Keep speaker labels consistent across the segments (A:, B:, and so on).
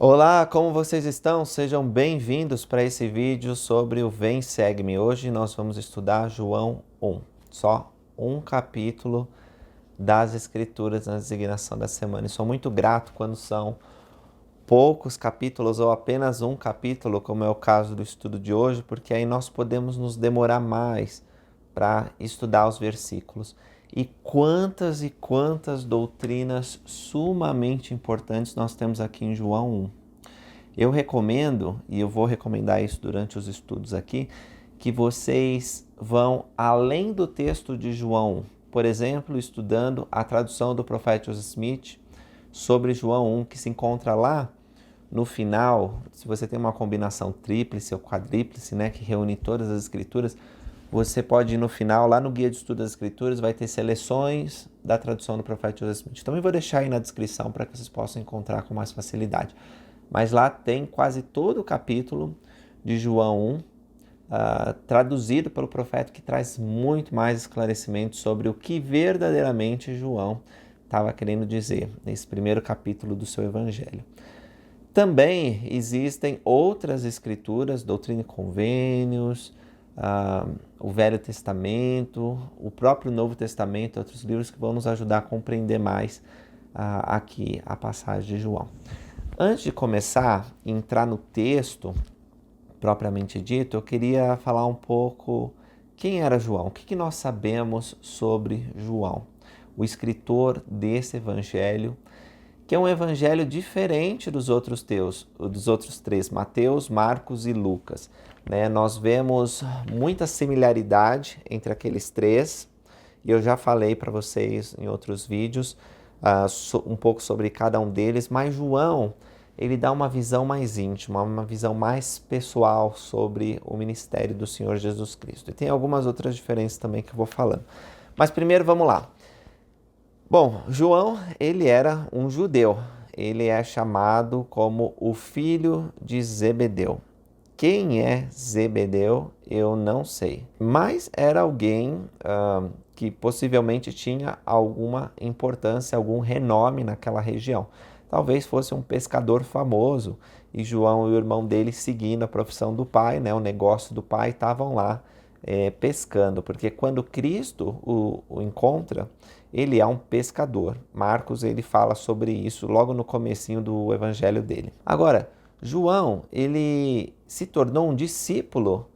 A: Olá, como vocês estão? Sejam bem-vindos para esse vídeo sobre o Vem Segue-me. Hoje nós vamos estudar João 1, só um capítulo das Escrituras na designação da semana. E sou muito grato quando são poucos capítulos ou apenas um capítulo, como é o caso do estudo de hoje, porque aí nós podemos nos demorar mais para estudar os versículos. E quantas doutrinas sumamente importantes nós temos aqui em João 1. Eu recomendo, e eu vou recomendar isso durante os estudos aqui, que vocês vão além do texto de João 1. Por exemplo, estudando a tradução do profeta Joseph Smith sobre João 1, que se encontra lá no final. Se você tem uma combinação tríplice ou quadríplice, né, que reúne todas as escrituras, você pode ir no final, lá no Guia de Estudo das Escrituras, vai ter seleções da tradução do profeta Joseph Smith. Também vou deixar aí na descrição para que vocês possam encontrar com mais facilidade. Mas lá tem quase todo o capítulo de João 1, traduzido pelo profeta, que traz muito mais esclarecimento sobre o que verdadeiramente João estava querendo dizer nesse primeiro capítulo do seu evangelho. Também existem outras escrituras, Doutrina e Convênios, o Velho Testamento, o próprio Novo Testamento, outros livros que vão nos ajudar a compreender mais aqui a passagem de João. Antes de começar a entrar no texto propriamente dito, eu queria falar um pouco quem era João, o que nós sabemos sobre João, o escritor desse evangelho, que é um evangelho diferente dos outros três, Mateus, Marcos e Lucas. Nós vemos muita similaridade entre aqueles três, e eu já falei para vocês em outros vídeos um pouco sobre cada um deles, mas João, ele dá uma visão mais íntima, uma visão mais pessoal sobre o ministério do Senhor Jesus Cristo. E tem algumas outras diferenças também que eu vou falando. Mas primeiro vamos lá. Bom, João, ele era um judeu. Ele é chamado como o filho de Zebedeu. Quem é Zebedeu, eu não sei. Mas era alguém que possivelmente tinha alguma importância, algum renome naquela região. Talvez fosse um pescador famoso e João e o irmão dele, seguindo a profissão do pai, o negócio do pai, estavam lá pescando. Porque quando Cristo o encontra, ele é um pescador. Marcos, ele fala sobre isso logo no comecinho do evangelho dele. Agora, João, ele se tornou um discípulo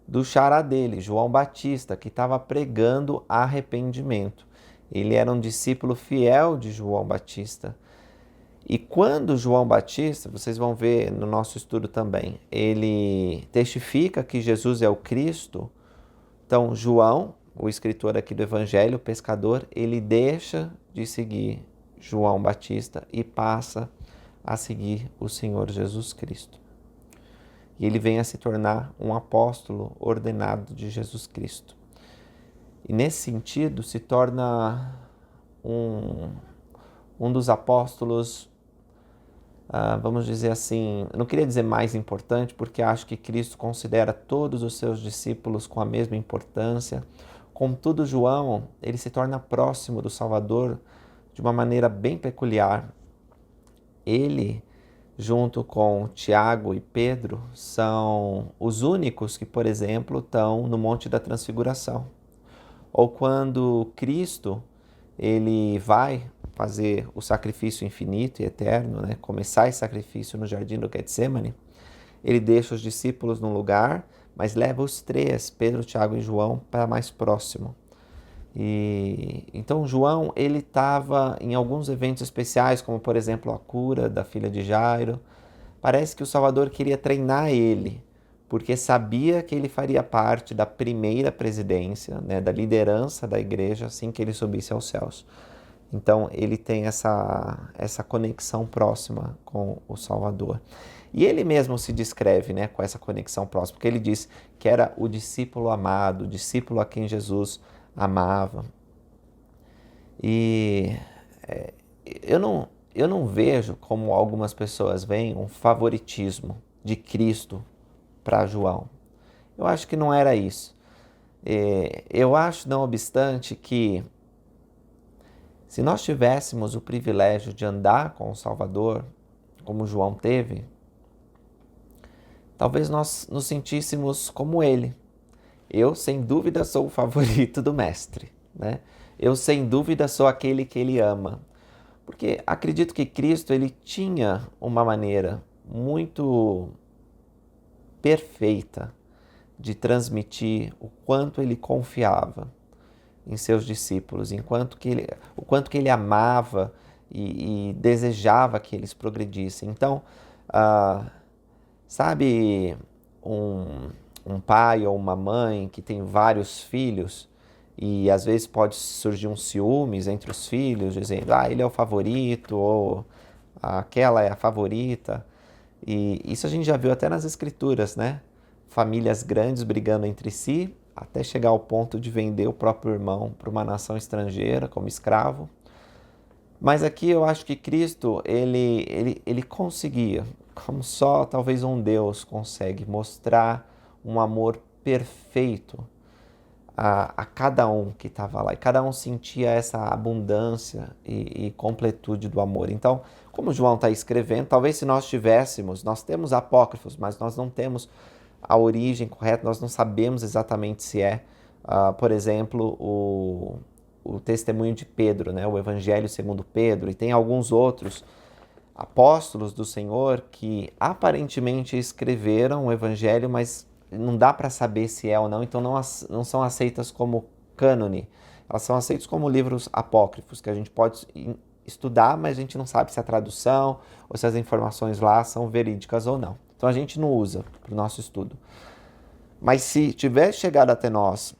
A: do xará dele, João Batista, que estava pregando arrependimento. Ele era um discípulo fiel de João Batista. E quando João Batista, vocês vão ver no nosso estudo também, ele testifica que Jesus é o Cristo, então João, o escritor aqui do Evangelho, o pescador, ele deixa de seguir João Batista e passa a seguir o Senhor Jesus Cristo. E ele vem a se tornar um apóstolo ordenado de Jesus Cristo. E nesse sentido se torna um dos apóstolos, vamos dizer assim, não queria dizer mais importante, porque acho que Cristo considera todos os seus discípulos com a mesma importância. Contudo, João, ele se torna próximo do Salvador de uma maneira bem peculiar. Ele, junto com Tiago e Pedro, são os únicos que, por exemplo, estão no Monte da Transfiguração. Ou quando Cristo, ele vai fazer o sacrifício infinito e eterno, começar esse sacrifício no jardim do Getsemane, ele deixa os discípulos num lugar, mas leva os três, Pedro, Tiago e João, para mais próximo. E então João, ele estava em alguns eventos especiais, como por exemplo a cura da filha de Jairo. Parece que o Salvador queria treinar ele, porque sabia que ele faria parte da primeira presidência, da liderança da igreja, assim que ele subisse aos céus. Então ele tem essa conexão próxima com o Salvador. E ele mesmo se descreve com essa conexão próxima, porque ele diz que era o discípulo amado, o discípulo a quem Jesus amava. E eu não vejo, como algumas pessoas veem, um favoritismo de Cristo para João. Eu acho que não era isso. Eu acho, não obstante, que se nós tivéssemos o privilégio de andar com o Salvador, como João teve, talvez nós nos sentíssemos como ele. Eu, sem dúvida, sou o favorito do mestre, né? Eu, sem dúvida, sou aquele que ele ama. Porque acredito que Cristo, ele tinha uma maneira muito perfeita de transmitir o quanto ele confiava em seus discípulos, o quanto que ele amava e desejava que eles progredissem. Então, sabe um pai ou uma mãe que tem vários filhos e às vezes pode surgir um ciúmes entre os filhos, dizendo, ele é o favorito ou aquela é a favorita. E isso a gente já viu até nas escrituras, né? Famílias grandes brigando entre si, até chegar ao ponto de vender o próprio irmão para uma nação estrangeira como escravo. Mas aqui eu acho que Cristo, ele conseguia, como só talvez um Deus consegue, mostrar um amor perfeito a cada um que estava lá. E cada um sentia essa abundância e completude do amor. Então, como João está escrevendo, talvez se nós tivéssemos, nós temos apócrifos, mas nós não temos a origem correta, nós não sabemos exatamente se é, por exemplo, o testemunho de Pedro, né? O Evangelho segundo Pedro, e tem alguns outros apóstolos do Senhor que aparentemente escreveram o Evangelho, mas não dá para saber se é ou não, então não são aceitas como cânone. Elas são aceitas como livros apócrifos, que a gente pode estudar, mas a gente não sabe se a tradução ou se as informações lá são verídicas ou não. Então a gente não usa para o nosso estudo. Mas se tivesse chegado até nós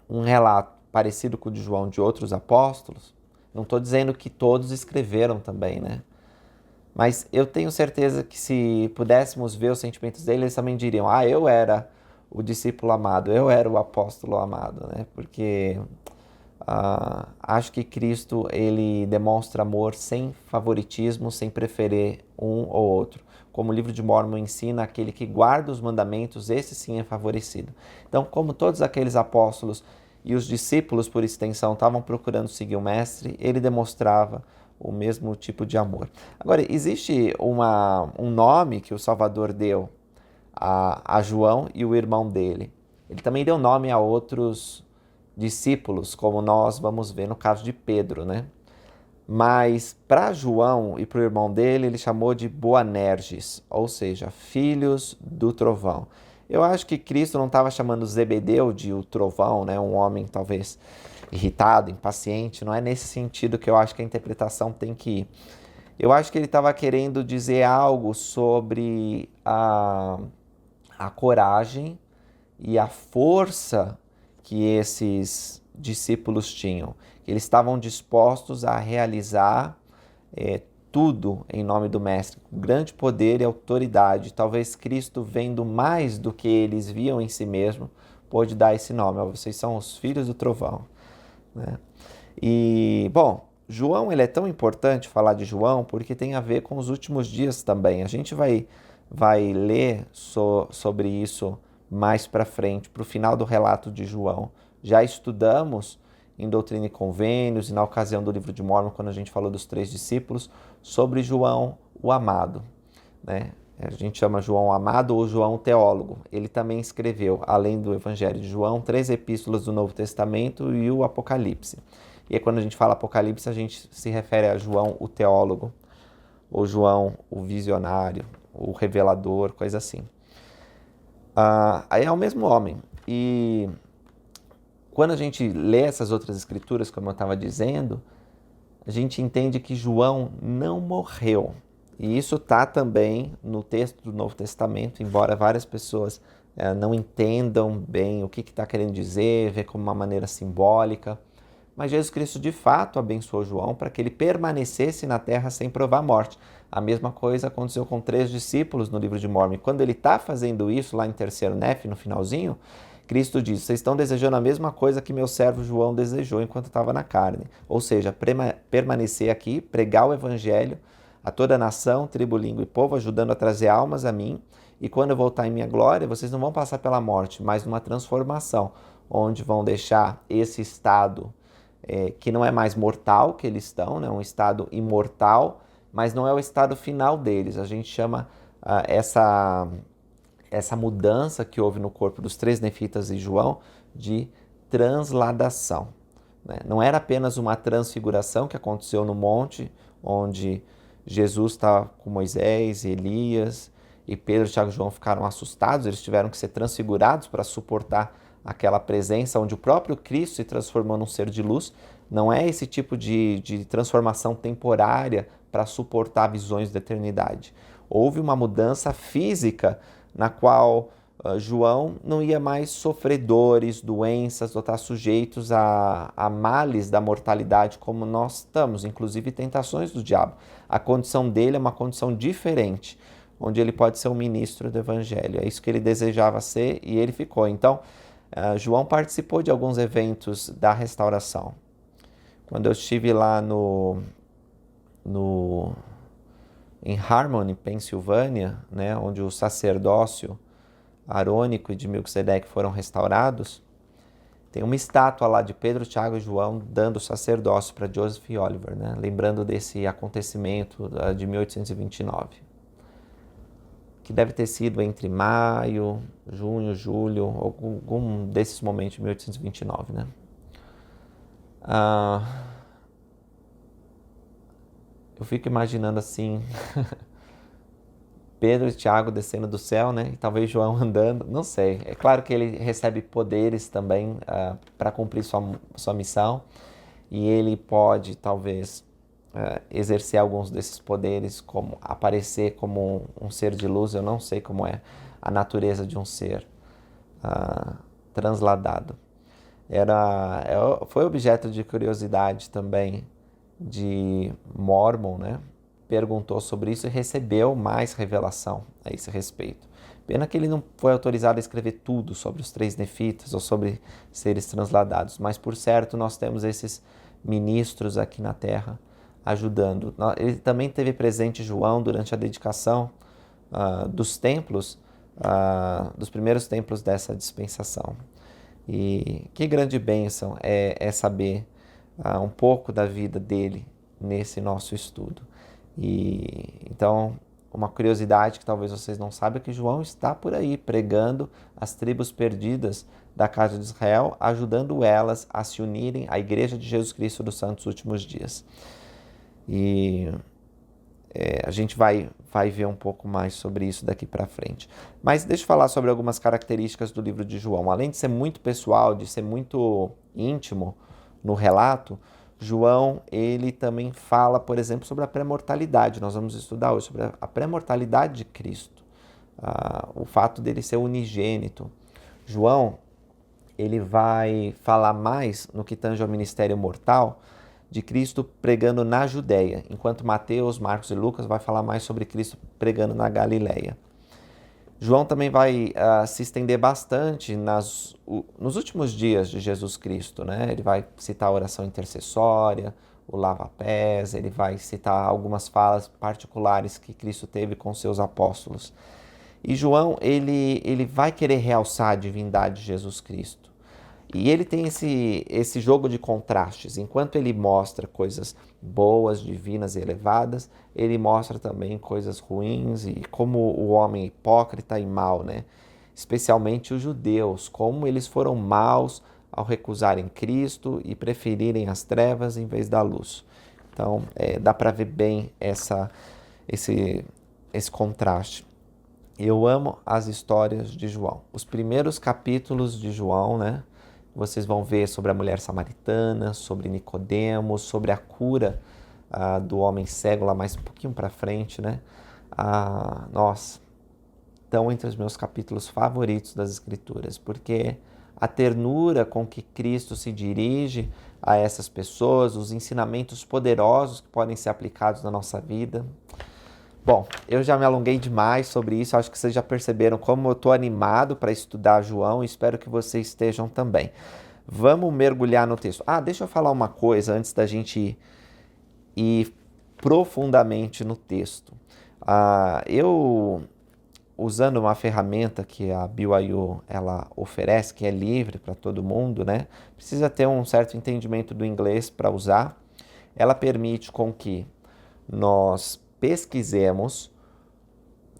A: um relato parecido com o de João de outros apóstolos, não estou dizendo que todos escreveram também, né? Mas eu tenho certeza que se pudéssemos ver os sentimentos dele, eles também diriam, eu era o discípulo amado, eu era o apóstolo amado, né? Porque acho que Cristo, ele demonstra amor sem favoritismo, sem preferir um ou outro. Como o livro de Mórmon ensina, aquele que guarda os mandamentos, esse sim é favorecido. Então, como todos aqueles apóstolos e os discípulos, por extensão, estavam procurando seguir o mestre, ele demonstrava o mesmo tipo de amor. Agora, existe um nome que o Salvador deu a João e o irmão dele. Ele também deu nome a outros discípulos, como nós vamos ver no caso de Pedro, né? Mas para João e para o irmão dele, ele chamou de Boanerges, ou seja, filhos do trovão. Eu acho que Cristo não estava chamando Zebedeu de o trovão, né? Um homem talvez irritado, impaciente. Não é nesse sentido que eu acho que a interpretação tem que ir. Eu acho que ele estava querendo dizer algo sobre a coragem e a força que esses discípulos tinham. Eles estavam dispostos a realizar tudo em nome do Mestre, com grande poder e autoridade. Talvez Cristo, vendo mais do que eles viam em si mesmo, pôde dar esse nome. Vocês são os filhos do trovão, né? E, bom, João, ele é tão importante falar de João porque tem a ver com os últimos dias também. A gente vai ler sobre isso mais para frente, para o final do relato de João. Já estudamos em Doutrina e Convênios e na ocasião do livro de Mórmon, quando a gente falou dos 3 discípulos, sobre João o Amado, né? A gente chama João Amado ou João Teólogo. Ele também escreveu, além do Evangelho de João, 3 epístolas do Novo Testamento e o Apocalipse. E aí, quando a gente fala Apocalipse, a gente se refere a João o Teólogo, ou João o Visionário, o Revelador, coisa assim. Aí é o mesmo homem. E quando a gente lê essas outras escrituras, como eu estava dizendo, a gente entende que João não morreu. E isso está também no texto do Novo Testamento, embora várias pessoas não entendam bem o que está querendo dizer, vê como uma maneira simbólica. Mas Jesus Cristo de fato abençoou João para que ele permanecesse na terra sem provar a morte. A mesma coisa aconteceu com 3 discípulos no livro de Mórmon. E quando ele está fazendo isso lá em 3º Nef, no finalzinho, Cristo diz, vocês estão desejando a mesma coisa que meu servo João desejou enquanto estava na carne. Ou seja, permanecer aqui, pregar o evangelho a toda a nação, tribo, língua e povo, ajudando a trazer almas a mim. E quando eu voltar em minha glória, vocês não vão passar pela morte, mas numa transformação, onde vão deixar esse estado que não é mais mortal que eles estão, né? Um estado imortal, mas não é o estado final deles. A gente chama essa mudança que houve no corpo dos três nefitas e João de transladação, né? Não era apenas uma transfiguração que aconteceu no monte, onde Jesus está com Moisés e Elias, e Pedro, Tiago e João ficaram assustados, eles tiveram que ser transfigurados para suportar aquela presença, onde o próprio Cristo se transformou num ser de luz. Não é esse tipo de transformação temporária para suportar visões da eternidade. Houve uma mudança física na qual João não ia mais sofrer dores, doenças ou estar sujeitos a males da mortalidade como nós estamos, inclusive tentações do diabo. A condição dele é uma condição diferente, onde ele pode ser um ministro do evangelho. É isso que ele desejava ser e ele ficou. Então, João participou de alguns eventos da restauração. Quando eu estive lá em Harmony, Pensilvânia, né, onde o sacerdócio arônico e de Melquisedeque foram restaurados, tem uma estátua lá de Pedro, Tiago e João dando sacerdócio para Joseph Oliver, né, lembrando desse acontecimento de 1829, que deve ter sido entre maio, junho, julho, algum desses momentos de 1829, né? Eu fico imaginando assim, Pedro e Tiago descendo do céu, né? E talvez João andando, não sei. É claro que ele recebe poderes também para cumprir sua missão, e ele pode talvez exercer alguns desses poderes, como aparecer como um ser de luz. Eu não sei como é a natureza de um ser transladado. Foi objeto de curiosidade também de Mormon, né? Perguntou sobre isso e recebeu mais revelação a esse respeito. Pena que ele não foi autorizado a escrever tudo sobre os três nefitas ou sobre seres transladados, mas por certo nós temos esses ministros aqui na Terra ajudando. Ele também teve presente João durante a dedicação dos templos, dos primeiros templos dessa dispensação. E que grande bênção é saber um pouco da vida dele nesse nosso estudo. E então, uma curiosidade que talvez vocês não saibam é que João está por aí pregando as tribos perdidas da casa de Israel, ajudando elas a se unirem à Igreja de Jesus Cristo dos Santos Últimos Dias. E a gente vai ver um pouco mais sobre isso daqui para frente. Mas deixa eu falar sobre algumas características do livro de João. Além de ser muito pessoal, de ser muito íntimo no relato, João, ele também fala, por exemplo, sobre a pré-mortalidade. Nós vamos estudar hoje sobre a pré-mortalidade de Cristo, o fato dele ser unigênito. João, ele vai falar mais no que tange ao ministério mortal de Cristo pregando na Judéia, enquanto Mateus, Marcos e Lucas vai falar mais sobre Cristo pregando na Galileia. João também vai se estender bastante nos últimos dias de Jesus Cristo, né? Ele vai citar a oração intercessória, o lava-pés, ele vai citar algumas falas particulares que Cristo teve com seus apóstolos. E João, ele vai querer realçar a divindade de Jesus Cristo. E ele tem esse jogo de contrastes. Enquanto ele mostra coisas boas, divinas e elevadas, ele mostra também coisas ruins e como o homem é hipócrita e mau, né? Especialmente os judeus, como eles foram maus ao recusarem Cristo e preferirem as trevas em vez da luz. Então, dá para ver bem esse contraste. Eu amo as histórias de João. Os primeiros capítulos de João, né? Vocês vão ver sobre a mulher samaritana, sobre Nicodemos, sobre a cura do homem cego, lá mais um pouquinho para frente, né? Nossa, estão entre os meus capítulos favoritos das Escrituras, porque a ternura com que Cristo se dirige a essas pessoas, os ensinamentos poderosos que podem ser aplicados na nossa vida. Bom, eu já me alonguei demais sobre isso, acho que vocês já perceberam como eu estou animado para estudar João e espero que vocês estejam também. Vamos mergulhar no texto. Deixa eu falar uma coisa antes da gente ir profundamente no texto. Eu, usando uma ferramenta que a BYU ela oferece, que é livre para todo mundo, né? Precisa ter um certo entendimento do inglês para usar. Ela permite com que nós pesquisemos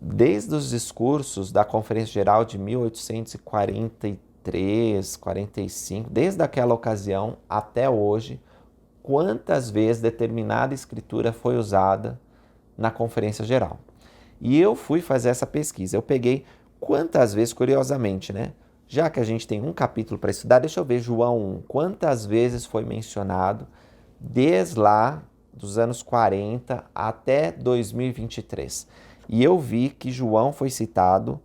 A: desde os discursos da Conferência Geral de 1843, 45, desde aquela ocasião até hoje, quantas vezes determinada escritura foi usada na Conferência Geral. E eu fui fazer essa pesquisa. Eu peguei quantas vezes, curiosamente, né? Já que a gente tem um capítulo para estudar, deixa eu ver João 1. Quantas vezes foi mencionado desde lá dos anos 40 até 2023. E eu vi que João foi citado,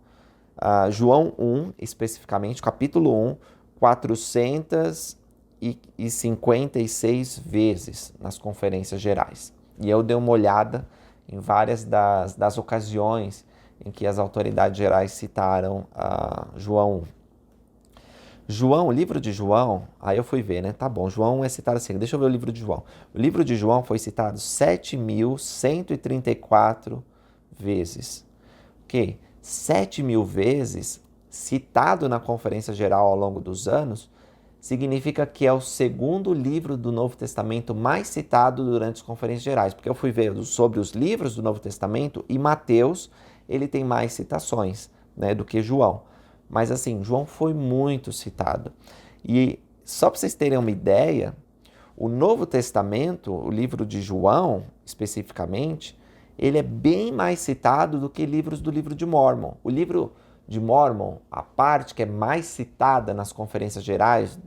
A: João 1 especificamente, capítulo 1, 456 vezes nas conferências gerais. E eu dei uma olhada em várias das ocasiões em que as autoridades gerais citaram João 1. João, o livro de João, aí eu fui ver, né? Tá bom, João é citado assim, deixa eu ver o livro de João. O livro de João foi citado 7.134 vezes. Ok? 7.000 vezes citado na Conferência Geral ao longo dos anos, significa que é o segundo livro do Novo Testamento mais citado durante as conferências gerais, porque eu fui ver sobre os livros do Novo Testamento e Mateus, ele tem mais citações, né, do que João. Mas assim, João foi muito citado. E só para vocês terem uma ideia, o Novo Testamento, o livro de João, especificamente, ele é bem mais citado do que livros do livro de Mórmon. O livro de Mórmon, a parte que é mais citada nas conferências gerais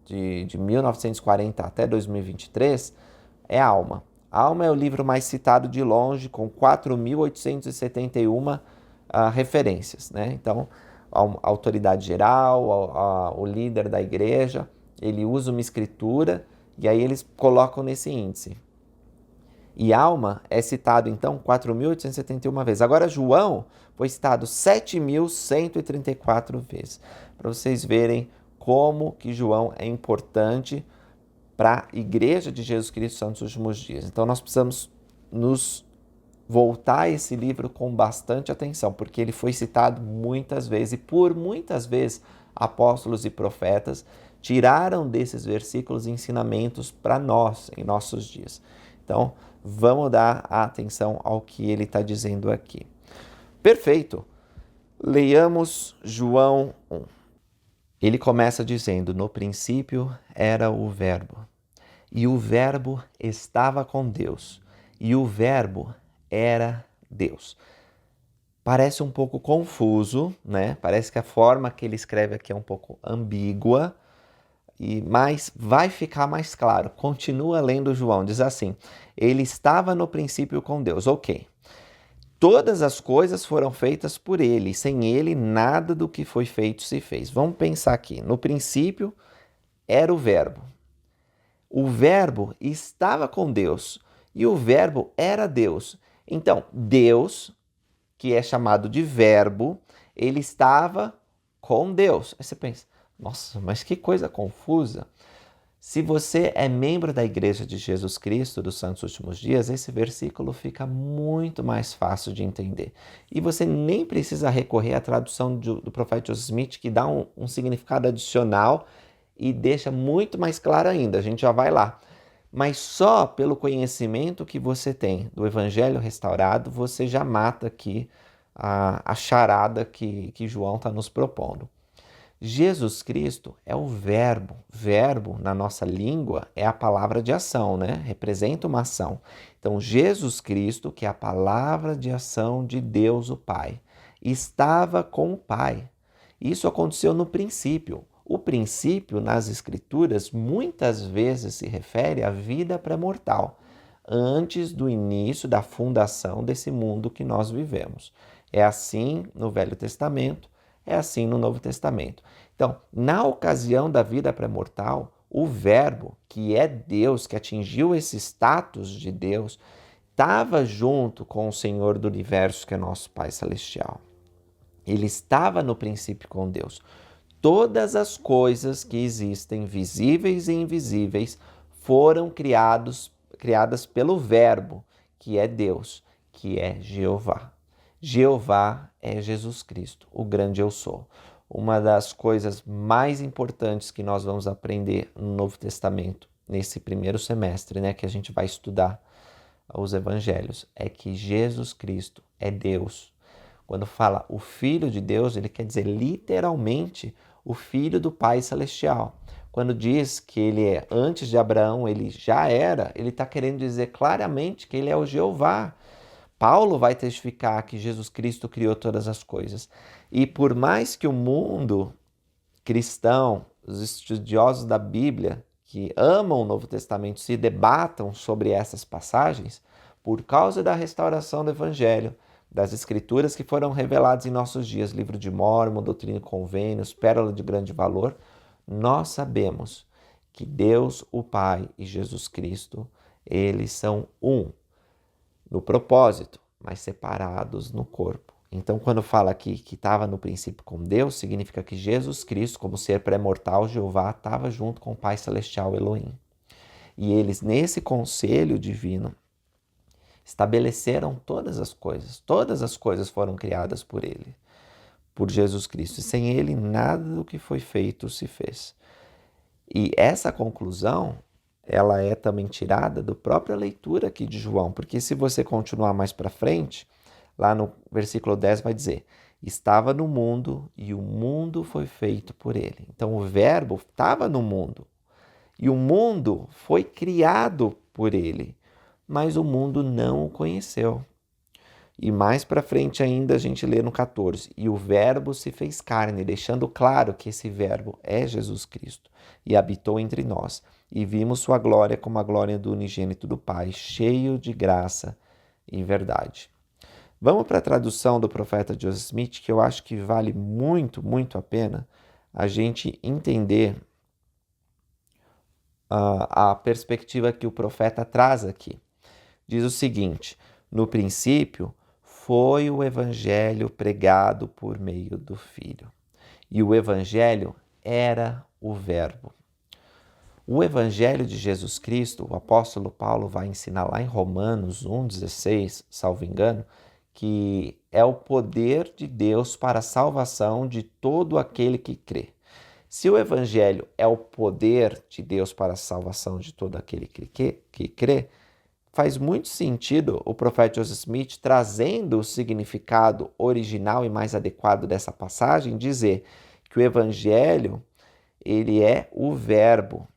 A: de 1940 até 2023, é Alma. Alma é o livro mais citado de longe, com 4.871 referências, né? Então, a autoridade geral, o líder da igreja, ele usa uma escritura e aí eles colocam nesse índice. E Alma é citado, então, 4.871 vezes. Agora, João foi citado 7.134 vezes. Para vocês verem como que João é importante para a Igreja de Jesus Cristo Santos dos Últimos Dias. Então, nós precisamos nos voltar a esse livro com bastante atenção, porque ele foi citado muitas vezes e por muitas vezes apóstolos e profetas tiraram desses versículos ensinamentos para nós em nossos dias. Então, vamos dar atenção ao que ele está dizendo aqui. Perfeito! Leiamos João 1. Ele começa dizendo: no princípio era o Verbo, e o Verbo estava com Deus, e o Verbo era Deus. Parece um pouco confuso, né? Parece que a forma que ele escreve aqui é um pouco ambígua, mas vai ficar mais claro. Continua lendo João, diz assim: ele estava no princípio com Deus. Ok. Todas as coisas foram feitas por ele, sem ele nada do que foi feito se fez. Vamos pensar aqui. No princípio era o Verbo. O Verbo estava com Deus e o Verbo era Deus. Então, Deus, que é chamado de Verbo, ele estava com Deus. Aí você pensa, nossa, mas que coisa confusa. Se você é membro da Igreja de Jesus Cristo dos Santos Últimos Dias, esse versículo fica muito mais fácil de entender. E você nem precisa recorrer à tradução do profeta Joseph Smith, que dá um significado adicional e deixa muito mais claro ainda. A gente já vai lá. Mas só pelo conhecimento que você tem do Evangelho restaurado, você já mata aqui a charada que João está nos propondo. Jesus Cristo é o verbo. Verbo, na nossa língua, é a palavra de ação, né? Representa uma ação. Então, Jesus Cristo, que é a palavra de ação de Deus o Pai, estava com o Pai. Isso aconteceu no princípio. O princípio, nas Escrituras, muitas vezes se refere à vida pré-mortal, antes do início da fundação desse mundo que nós vivemos. É assim no Velho Testamento, é assim no Novo Testamento. Então, na ocasião da vida pré-mortal, o Verbo, que é Deus, que atingiu esse status de Deus, estava junto com o Senhor do Universo, que é nosso Pai Celestial. Ele estava no princípio com Deus. Todas as coisas que existem, visíveis e invisíveis, foram criadas pelo Verbo, que é Deus, que é Jeová. Jeová é Jesus Cristo, o grande eu sou. Uma das coisas mais importantes que nós vamos aprender no Novo Testamento, nesse primeiro semestre, né, que a gente vai estudar os evangelhos é que Jesus Cristo é Deus. Quando fala o Filho de Deus, ele quer dizer literalmente o Filho do Pai Celestial. Quando diz que ele é antes de Abraão, ele já era, ele está querendo dizer claramente que ele é o Jeová. Paulo vai testificar que Jesus Cristo criou todas as coisas. E por mais que o mundo cristão, os estudiosos da Bíblia, que amam o Novo Testamento, se debatam sobre essas passagens, por causa da restauração do Evangelho, das Escrituras que foram reveladas em nossos dias, Livro de Mórmon, Doutrina e Convênios, Pérola de Grande Valor, nós sabemos que Deus, o Pai e Jesus Cristo, eles são um no propósito, mas separados no corpo. Então, quando fala aqui que estava no princípio com Deus, significa que Jesus Cristo, como ser pré-mortal, Jeová, estava junto com o Pai Celestial Elohim. E eles, nesse conselho divino, estabeleceram todas as coisas foram criadas por ele, por Jesus Cristo. E sem ele, nada do que foi feito se fez. E essa conclusão, ela é também tirada da própria leitura aqui de João, porque se você continuar mais para frente, lá no versículo 10 vai dizer: estava no mundo e o mundo foi feito por ele. Então o verbo estava no mundo e o mundo foi criado por ele, mas o mundo não o conheceu. E mais para frente ainda a gente lê no 14: e o verbo se fez carne, deixando claro que esse verbo é Jesus Cristo, e habitou entre nós, e vimos sua glória como a glória do unigênito do Pai, cheio de graça e verdade. Vamos para a tradução do profeta Joseph Smith, que eu acho que vale muito, muito a pena a gente entender a perspectiva que o profeta traz aqui. Diz o seguinte: no princípio foi o evangelho pregado por meio do Filho, e o evangelho era o verbo. O evangelho de Jesus Cristo, o apóstolo Paulo vai ensinar lá em Romanos 1,16, salvo engano, que é o poder de Deus para a salvação de todo aquele que crê. Se o evangelho é o poder de Deus para a salvação de todo aquele que crê, faz muito sentido o profeta Joseph Smith, trazendo o significado original e mais adequado dessa passagem, dizer que o evangelho, ele é o verbo,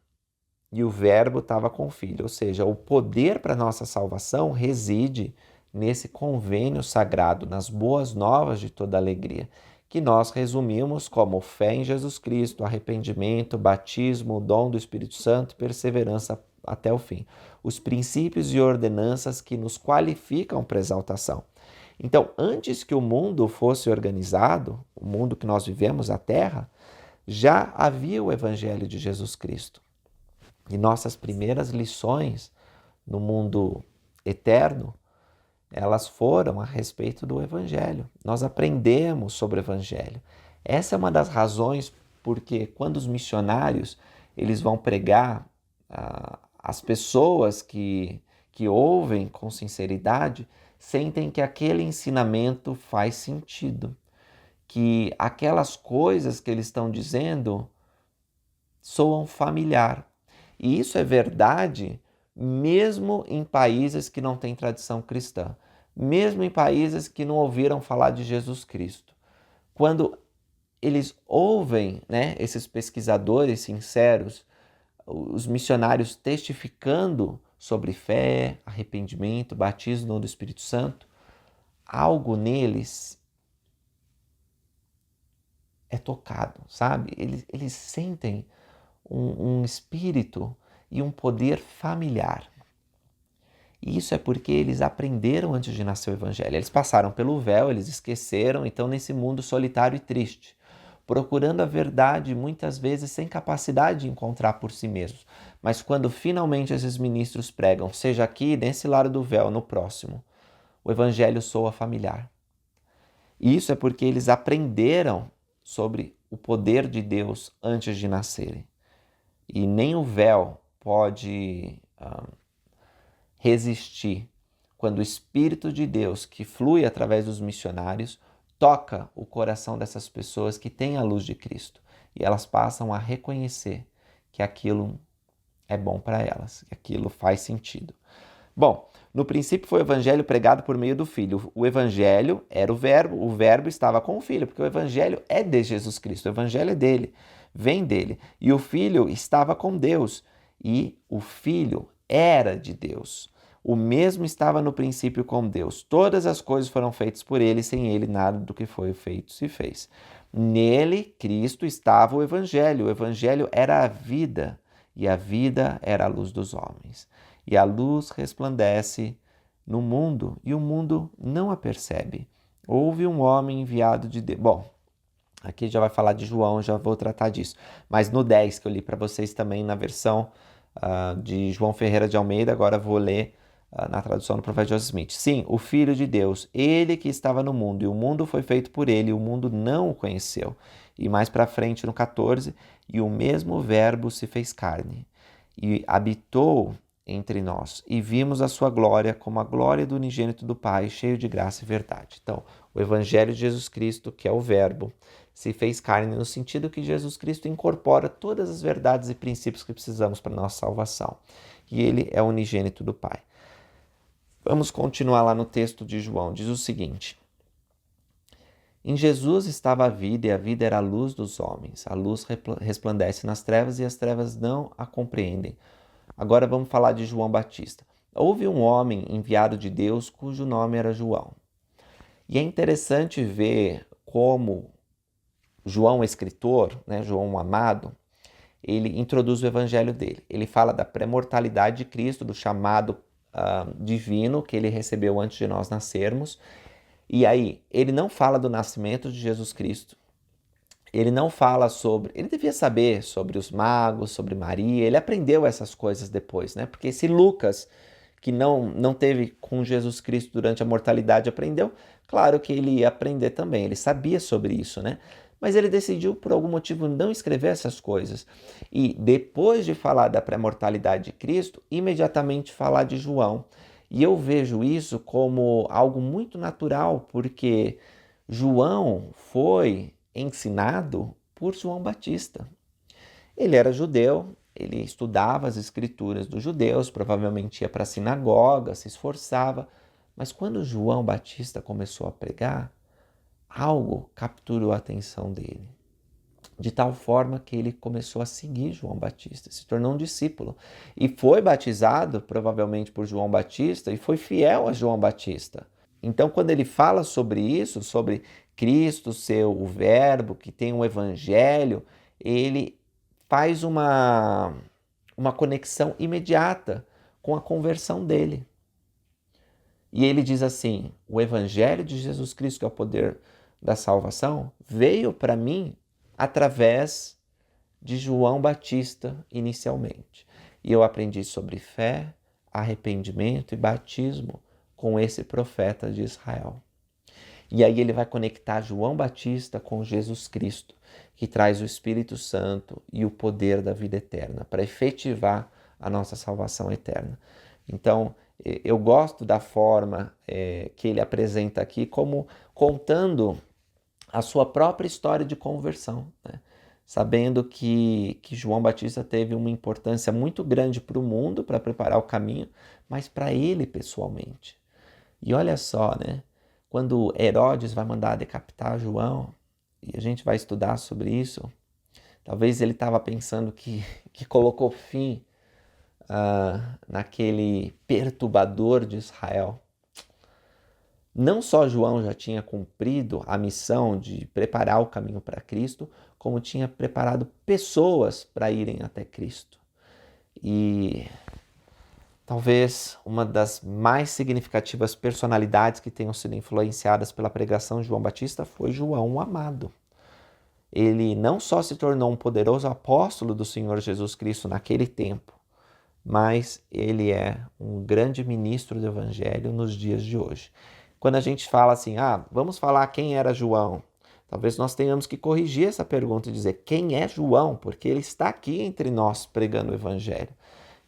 A: e o verbo estava com o Filho, ou seja, o poder para a nossa salvação reside nesse convênio sagrado, nas boas novas de toda alegria, que nós resumimos como fé em Jesus Cristo, arrependimento, batismo, o dom do Espírito Santo e perseverança até o fim. Os princípios e ordenanças que nos qualificam para a exaltação. Então, antes que o mundo fosse organizado, o mundo que nós vivemos, a Terra, já havia o Evangelho de Jesus Cristo. E nossas primeiras lições no mundo eterno, elas foram a respeito do Evangelho. Nós aprendemos sobre o Evangelho. Essa é uma das razões porque quando os missionários eles vão pregar, as pessoas que ouvem com sinceridade sentem que aquele ensinamento faz sentido, que aquelas coisas que eles estão dizendo soam familiar. E isso é verdade mesmo em países que não têm tradição cristã, mesmo em países que não ouviram falar de Jesus Cristo. Quando eles ouvem, esses pesquisadores sinceros, os missionários testificando sobre fé, arrependimento, batismo do Espírito Santo, algo neles é tocado, sabe? Eles sentem um espírito e um poder familiar. E isso é porque eles aprenderam antes de nascer o Evangelho. Eles passaram pelo véu, eles esqueceram, então nesse mundo solitário e triste, procurando a verdade, muitas vezes sem capacidade de encontrar por si mesmos. Mas quando finalmente esses ministros pregam, seja aqui, nesse lado do véu, no próximo, o Evangelho soa familiar. E isso é porque eles aprenderam sobre o poder de Deus antes de nascerem. E nem o véu pode resistir quando o Espírito de Deus, que flui através dos missionários, toca o coração dessas pessoas que têm a luz de Cristo. E elas passam a reconhecer que aquilo é bom para elas, que aquilo faz sentido. Bom, No princípio foi o evangelho pregado por meio do Filho. O evangelho era o verbo estava com o Filho, porque o evangelho é de Jesus Cristo, o evangelho é dele, vem dele. E o Filho estava com Deus, e o Filho era de Deus. O mesmo estava no princípio com Deus. Todas as coisas foram feitas por ele, sem ele nada do que foi feito se fez. Nele, Cristo, estava o evangelho era a vida, e a vida era a luz dos homens. E a luz resplandece no mundo, e o mundo não a percebe. Houve um homem enviado de Deus. Bom, aqui já vai falar de João, já vou tratar disso. Mas no 10, que eu li para vocês também na versão de João Ferreira de Almeida, agora vou ler na tradução do profeta Joseph Smith. Sim, o Filho de Deus, ele que estava no mundo, e o mundo foi feito por ele, e o mundo não o conheceu. E mais para frente, no 14, e o mesmo verbo se fez carne, e habitou entre nós, e vimos a sua glória como a glória do unigênito do Pai, cheio de graça e verdade. Então, o Evangelho de Jesus Cristo, que é o verbo, se fez carne no sentido que Jesus Cristo incorpora todas as verdades e princípios que precisamos para a nossa salvação. E ele é o unigênito do Pai. Vamos continuar lá no texto de João. Diz o seguinte: em Jesus estava a vida, e a vida era a luz dos homens. A luz resplandece nas trevas, e as trevas não a compreendem. Agora vamos falar de João Batista. Houve um homem enviado de Deus, cujo nome era João. E é interessante ver como João, escritor, né, João amado, ele introduz o evangelho dele. Ele fala da pré-mortalidade de Cristo, do chamado divino que ele recebeu antes de nós nascermos. E aí, ele não fala do nascimento de Jesus Cristo. Ele não fala sobre... Ele devia saber sobre os magos, sobre Maria. Ele aprendeu essas coisas depois, né? Porque se Lucas, que não teve com Jesus Cristo durante a mortalidade, aprendeu, claro que ele ia aprender também. Ele sabia sobre isso, né? Mas ele decidiu, por algum motivo, não escrever essas coisas. E depois de falar da pré-mortalidade de Cristo, imediatamente falar de João. E eu vejo isso como algo muito natural, porque João foi ensinado por João Batista. Ele era judeu, ele estudava as escrituras dos judeus, provavelmente ia para a sinagoga, se esforçava. Mas quando João Batista começou a pregar, algo capturou a atenção dele, de tal forma que ele começou a seguir João Batista, se tornou um discípulo e foi batizado provavelmente por João Batista e foi fiel a João Batista. Então, quando ele fala sobre isso, sobre Cristo ser o verbo, que tem um evangelho, ele faz uma conexão imediata com a conversão dele. E ele diz assim: o evangelho de Jesus Cristo, que é o poder da salvação, veio para mim através de João Batista inicialmente. E eu aprendi sobre fé, arrependimento e batismo com esse profeta de Israel. E aí ele vai conectar João Batista com Jesus Cristo, que traz o Espírito Santo e o poder da vida eterna para efetivar a nossa salvação eterna. Então, eu gosto da forma que ele apresenta aqui, como contando a sua própria história de conversão, né? Sabendo que João Batista teve uma importância muito grande para o mundo, para preparar o caminho, mas para ele pessoalmente. E olha só, né? Quando Herodes vai mandar decapitar João, e a gente vai estudar sobre isso, talvez ele estava pensando que colocou fim naquele perturbador de Israel. Não só João já tinha cumprido a missão de preparar o caminho para Cristo, como tinha preparado pessoas para irem até Cristo. E talvez uma das mais significativas personalidades que tenham sido influenciadas pela pregação de João Batista foi João amado. Ele não só se tornou um poderoso apóstolo do Senhor Jesus Cristo naquele tempo, mas ele é um grande ministro do Evangelho nos dias de hoje. Quando a gente fala assim, vamos falar quem era João, talvez nós tenhamos que corrigir essa pergunta e dizer quem é João, porque ele está aqui entre nós pregando o Evangelho.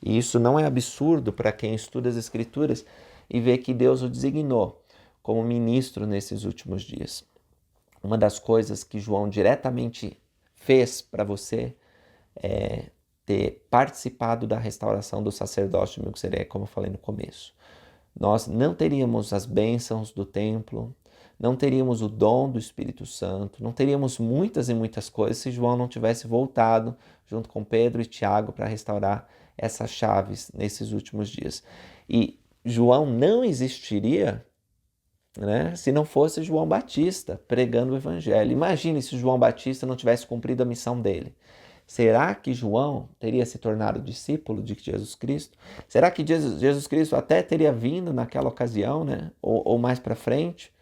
A: E isso não é absurdo para quem estuda as Escrituras e vê que Deus o designou como ministro nesses últimos dias. Uma das coisas que João diretamente fez para você é ter participado da restauração do sacerdócio de Melquisedeque, como eu falei no começo. nós não teríamos as bênçãos do templo, não teríamos o dom do Espírito Santo, não teríamos muitas e muitas coisas se João não tivesse voltado junto com Pedro e Tiago para restaurar essas chaves nesses últimos dias. E João não existiria, né, se não fosse João Batista pregando o Evangelho. Imagine se João Batista não tivesse cumprido a missão dele. Será que João teria se tornado discípulo de Jesus Cristo? Será que Jesus Cristo até teria vindo naquela ocasião, né? Ou mais para frente?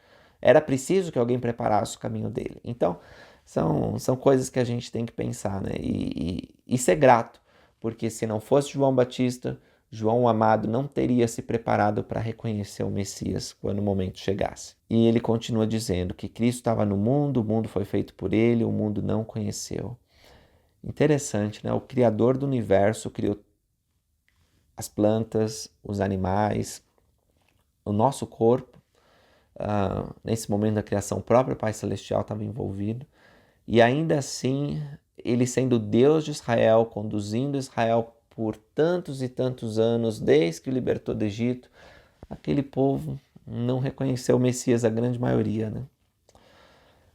A: Era preciso que alguém preparasse o caminho dele. Então, são coisas que a gente tem que pensar, né? E ser grato, porque se não fosse João Batista, João amado não teria se preparado para reconhecer o Messias quando o momento chegasse. E ele continua dizendo que Cristo estava no mundo, o mundo foi feito por ele, o mundo não conheceu. Interessante, né? O Criador do universo criou as plantas, os animais, o nosso corpo. Nesse momento da criação, o próprio Pai Celestial estava envolvido. E ainda assim, ele sendo Deus de Israel, conduzindo Israel por tantos e tantos anos, desde que o libertou do Egito, aquele povo não reconheceu o Messias, a grande maioria, né?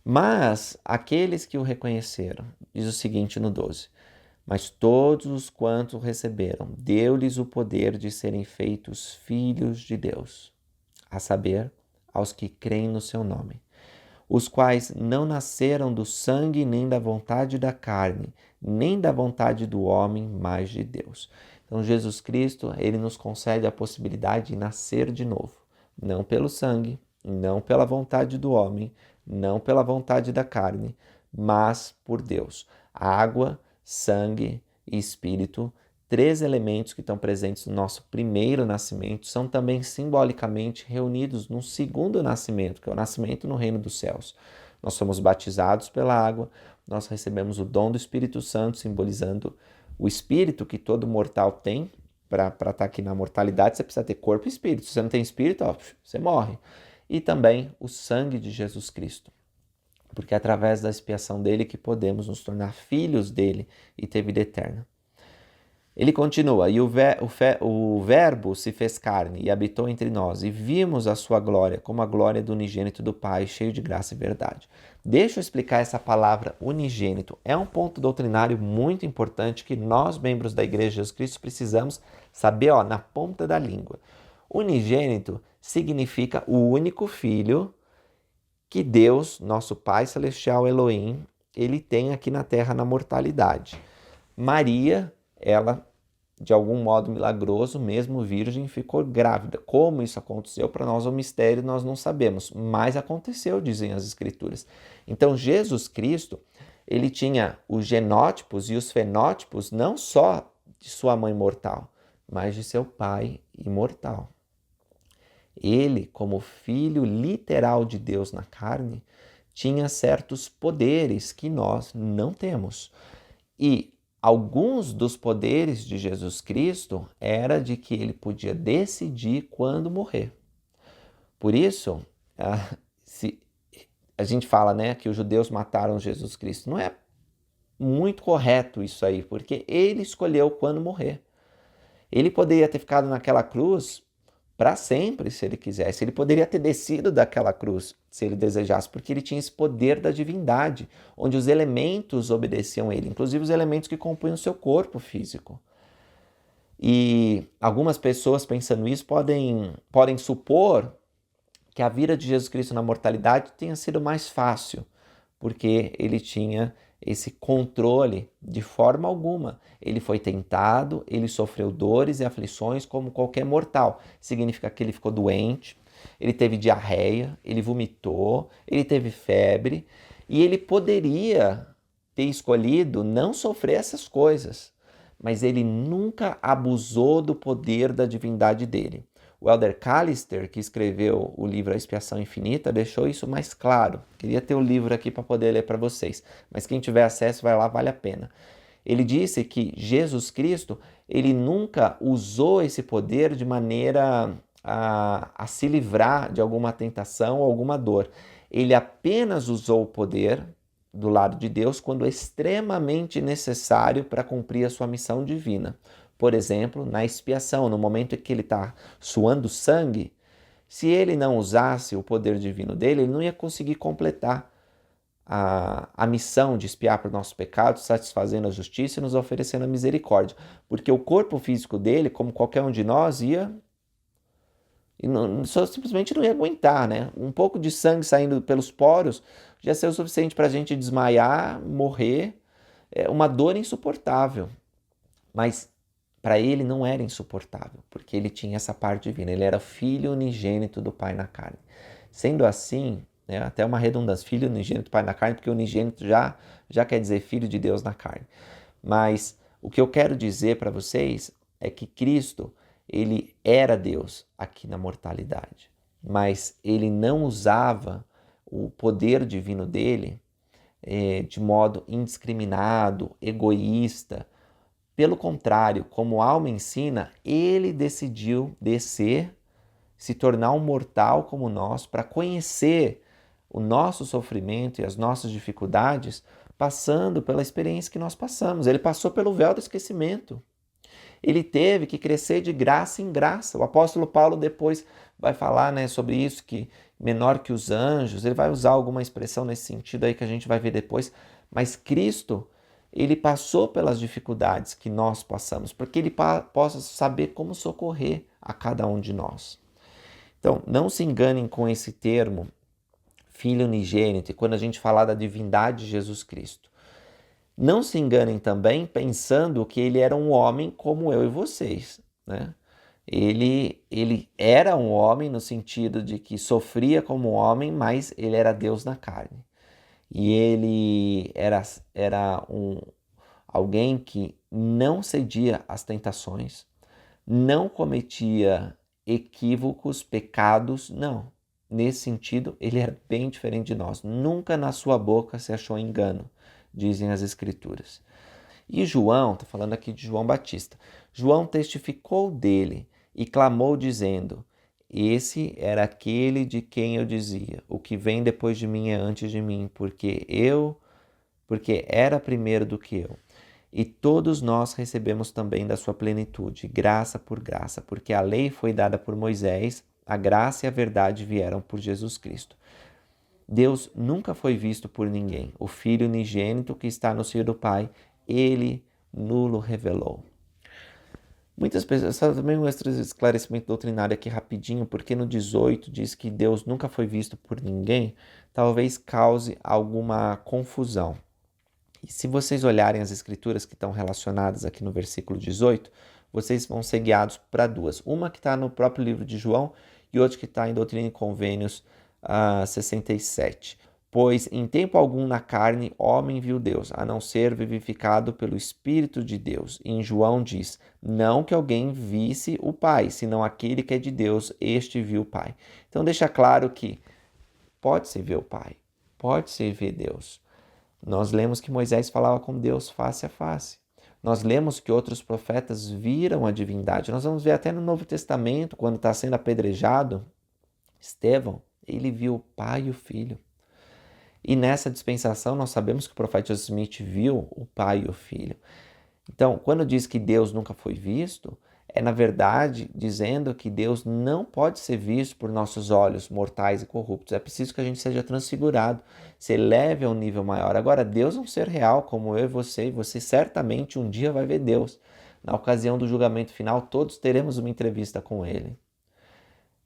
A: Mas aqueles que o reconheceram, diz o seguinte no 12: mas todos os quantos o receberam, deu-lhes o poder de serem feitos filhos de Deus, a saber, aos que creem no seu nome, os quais não nasceram do sangue, nem da vontade da carne, nem da vontade do homem, mas de Deus. Então Jesus Cristo, ele nos concede a possibilidade de nascer de novo, não pelo sangue, não pela vontade do homem, não pela vontade da carne, mas por Deus. Água, sangue e espírito, 3 elementos que estão presentes no nosso primeiro nascimento, são também simbolicamente reunidos no segundo nascimento, que é o nascimento no reino dos céus. Nós somos batizados pela água, nós recebemos o dom do Espírito Santo, simbolizando o espírito que todo mortal tem. Para estar aqui na mortalidade, você precisa ter corpo e espírito. Se você não tem espírito, você morre. E também o sangue de Jesus Cristo, porque é através da expiação dele que podemos nos tornar filhos dele e ter vida eterna. Ele continua: e o Verbo se fez carne e habitou entre nós, e vimos a sua glória, como a glória do unigênito do Pai, cheio de graça e verdade. Deixa eu explicar essa palavra unigênito. É um ponto doutrinário muito importante que nós, membros da Igreja de Jesus Cristo, precisamos saber na ponta da língua. Unigênito significa o único filho que Deus, nosso Pai Celestial Elohim, ele tem aqui na Terra na mortalidade. Maria, ela, de algum modo milagroso, mesmo virgem, ficou grávida. Como isso aconteceu, para nós é um mistério, nós não sabemos, mas aconteceu, dizem as Escrituras. Então, Jesus Cristo, ele tinha os genótipos e os fenótipos não só de sua mãe mortal, mas de seu pai imortal. Ele, como filho literal de Deus na carne, tinha certos poderes que nós não temos. E alguns dos poderes de Jesus Cristo era de que ele podia decidir quando morrer. Por isso, se a gente fala, né, que os judeus mataram Jesus Cristo, não é muito correto isso aí, porque ele escolheu quando morrer. Ele poderia ter ficado naquela cruz para sempre, se ele quisesse. Ele poderia ter descido daquela cruz, se ele desejasse, porque ele tinha esse poder da divindade, onde os elementos obedeciam a ele, inclusive os elementos que compunham o seu corpo físico. E algumas pessoas, pensando isso, podem supor que a vida de Jesus Cristo na mortalidade tenha sido mais fácil, porque ele tinha esse controle de forma alguma. Ele foi tentado, ele sofreu dores e aflições como qualquer mortal. Significa que ele ficou doente, ele teve diarreia, ele vomitou, ele teve febre, e ele poderia ter escolhido não sofrer essas coisas, mas ele nunca abusou do poder da divindade dele. O Elder Callister, que escreveu o livro A Expiação Infinita, deixou isso mais claro. Queria ter o livro aqui para poder ler para vocês, mas quem tiver acesso vai lá, vale a pena. Ele disse que Jesus Cristo, ele nunca usou esse poder de maneira a se livrar de alguma tentação ou alguma dor. Ele apenas usou o poder do lado de Deus quando extremamente necessário para cumprir a sua missão divina. Por exemplo, na expiação, no momento em que ele está suando sangue, Se ele não usasse o poder divino dele, ele não ia conseguir completar a missão de expiar por nossos pecados, satisfazendo a justiça e nos oferecendo a misericórdia. Porque o corpo físico dele, como qualquer um de nós, só simplesmente não ia aguentar, né? Um pouco de sangue saindo pelos poros já seria o suficiente para a gente desmaiar, morrer, uma dor insuportável. Mas para ele não era insuportável, porque ele tinha essa parte divina, ele era filho unigênito do Pai na carne. Sendo assim, né, até uma redundância, filho unigênito do Pai na carne, porque unigênito já quer dizer filho de Deus na carne. Mas o que eu quero dizer para vocês é que Cristo, ele era Deus aqui na mortalidade, mas ele não usava o poder divino dele de modo indiscriminado, egoísta. Pelo contrário, como a alma ensina, ele decidiu descer, se tornar um mortal como nós, para conhecer o nosso sofrimento e as nossas dificuldades, passando pela experiência que nós passamos. Ele passou pelo véu do esquecimento. Ele teve que crescer de graça em graça. O apóstolo Paulo depois vai falar, né, sobre isso, que menor que os anjos, ele vai usar alguma expressão nesse sentido aí que a gente vai ver depois, mas Cristo, ele passou pelas dificuldades que nós passamos, porque ele possa saber como socorrer a cada um de nós. Então, não se enganem com esse termo, filho unigênito, e quando a gente falar da divindade de Jesus Cristo. Não se enganem também pensando que ele era um homem como eu e vocês, né? Ele era um homem no sentido de que sofria como homem, mas ele era Deus na carne. E ele era alguém que não cedia às tentações, não cometia equívocos, pecados, não. Nesse sentido, ele era bem diferente de nós. Nunca na sua boca se achou engano, dizem as Escrituras. E João, está falando aqui de João Batista, João testificou dele e clamou dizendo: esse era aquele de quem eu dizia, o que vem depois de mim é antes de mim, porque era primeiro do que eu. E todos nós recebemos também da sua plenitude, graça por graça, porque a lei foi dada por Moisés, a graça e a verdade vieram por Jesus Cristo. Deus nunca foi visto por ninguém. O Filho unigênito que está no seio do Pai, ele nulo revelou. Muitas pessoas, só também um esclarecimento doutrinário aqui rapidinho, porque no 18 diz que Deus nunca foi visto por ninguém, talvez cause alguma confusão. E se vocês olharem as escrituras que estão relacionadas aqui no versículo 18, vocês vão ser guiados para duas. Uma que está no próprio livro de João e outra que está em Doutrina e Convênios 67. Pois em tempo algum na carne homem viu Deus, a não ser vivificado pelo Espírito de Deus. E em João diz, não que alguém visse o Pai, senão aquele que é de Deus, este viu o Pai. Então deixa claro que pode-se ver o Pai, pode-se ver Deus. Nós lemos que Moisés falava com Deus face a face. Nós lemos que outros profetas viram a divindade. Nós vamos ver até no Novo Testamento, quando está sendo apedrejado, Estevão, ele viu o Pai e o Filho. E nessa dispensação nós sabemos que o profeta Joseph Smith viu o Pai e o Filho. Então, quando diz que Deus nunca foi visto, é na verdade dizendo que Deus não pode ser visto por nossos olhos mortais e corruptos. É preciso que a gente seja transfigurado, se eleve a um nível maior. Agora, Deus é um ser real, como eu e você certamente um dia vai ver Deus. Na ocasião do julgamento final, todos teremos uma entrevista com Ele.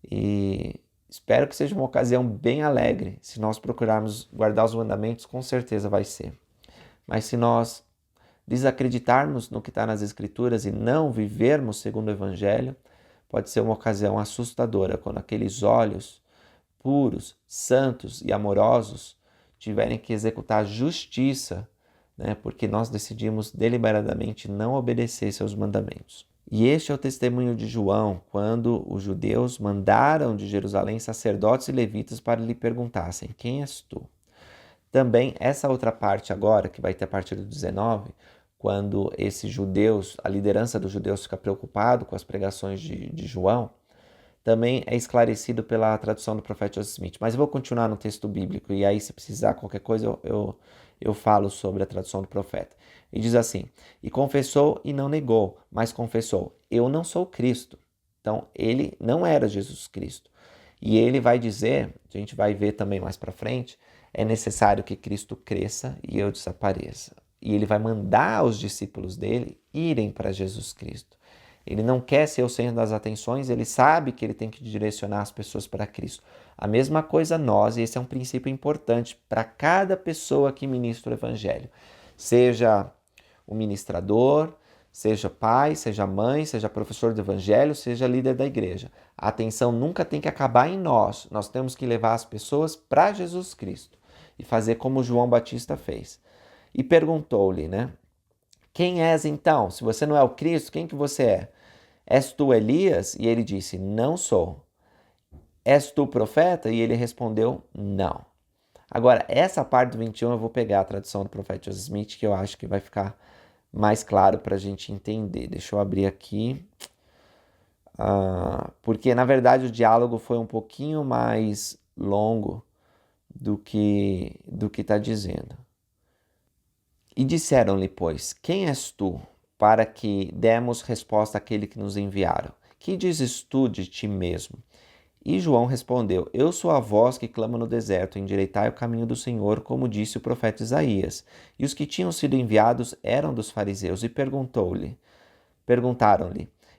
A: E espero que seja uma ocasião bem alegre. Se nós procurarmos guardar os mandamentos, com certeza vai ser. Mas se nós desacreditarmos no que está nas Escrituras e não vivermos segundo o Evangelho, pode ser uma ocasião assustadora quando aqueles olhos puros, santos e amorosos tiverem que executar justiça, né, porque nós decidimos deliberadamente não obedecer seus mandamentos. E este é o testemunho de João, quando os judeus mandaram de Jerusalém sacerdotes e levitas para lhe perguntassem, quem és tu? Também essa outra parte agora, que vai ter a partir do 19, quando esses judeus, a liderança dos judeus fica preocupado com as pregações de João, também é esclarecido pela tradução do profeta Joseph Smith. Mas eu vou continuar no texto bíblico, e aí se precisar qualquer coisa eu falo sobre a tradução do profeta. E diz assim, e confessou e não negou, mas confessou, eu não sou Cristo. Então ele não era Jesus Cristo. E ele vai dizer, a gente vai ver também mais para frente, é necessário que Cristo cresça e eu desapareça. E ele vai mandar os discípulos dele irem para Jesus Cristo. Ele não quer ser o centro das atenções, ele sabe que ele tem que direcionar as pessoas para Cristo. A mesma coisa nós, e esse é um princípio importante para cada pessoa que ministra o Evangelho. Seja o ministrador, seja pai, seja mãe, seja professor do Evangelho, seja líder da igreja. A atenção nunca tem que acabar em nós. Nós temos que levar as pessoas para Jesus Cristo e fazer como João Batista fez. E perguntou-lhe, né? Quem és então? Se você não é o Cristo, quem que você é? És tu Elias? E ele disse, não sou. És tu profeta? E ele respondeu, não. Agora, essa parte do 21 eu vou pegar a tradução do profeta Joseph Smith, que eu acho que vai ficar mais claro para a gente entender. Deixa eu abrir aqui. Porque, na verdade, o diálogo foi um pouquinho mais longo do que está dizendo. E disseram-lhe, pois, quem és tu, para que demos resposta àquele que nos enviaram? Que dizes tu de ti mesmo? E João respondeu, eu sou a voz que clama no deserto, endireitai o caminho do Senhor, como disse o profeta Isaías. E os que tinham sido enviados eram dos fariseus, e perguntaram-lhe,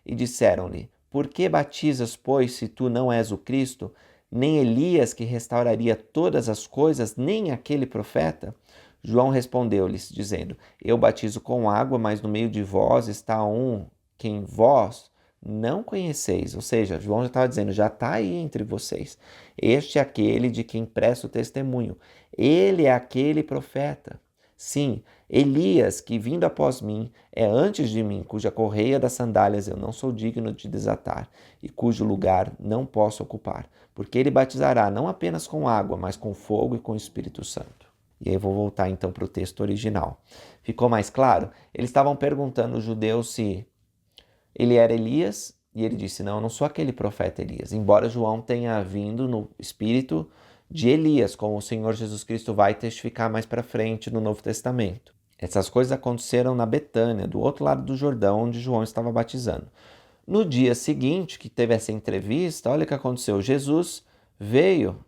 A: e disseram-lhe, por que batizas, pois, se tu não és o Cristo, nem Elias que restauraria todas as coisas, nem aquele profeta? João respondeu-lhes, dizendo, eu batizo com água, mas no meio de vós está um quem vós não conheceis. Ou seja, João já estava dizendo, já está aí entre vocês. Este é aquele de quem presto testemunho. Ele é aquele profeta. Sim, Elias, que vindo após mim, é antes de mim, cuja correia das sandálias eu não sou digno de desatar, e cujo lugar não posso ocupar, porque ele batizará não apenas com água, mas com fogo e com o Espírito Santo. E aí eu vou voltar então para o texto original. Ficou mais claro? Eles estavam perguntando aos judeus se ele era Elias, e ele disse, não, eu não sou aquele profeta Elias. Embora João tenha vindo no espírito de Elias, como o Senhor Jesus Cristo vai testificar mais para frente no Novo Testamento. Essas coisas aconteceram na Betânia, do outro lado do Jordão, onde João estava batizando. No dia seguinte, que teve essa entrevista, olha o que aconteceu. Jesus veio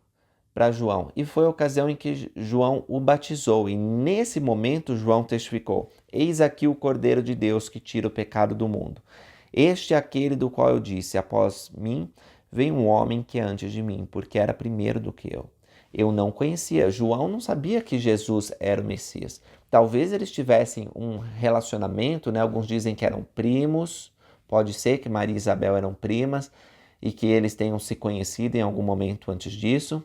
A: para João, e foi a ocasião em que João o batizou, e nesse momento João testificou, eis aqui o Cordeiro de Deus que tira o pecado do mundo. Este é aquele do qual eu disse, após mim vem um homem que é antes de mim, porque era primeiro do que eu. Eu não conhecia, João não sabia que Jesus era o Messias. Talvez eles tivessem um relacionamento, né? Alguns dizem que eram primos, pode ser que Maria e Isabel eram primas, e que eles tenham se conhecido em algum momento antes disso.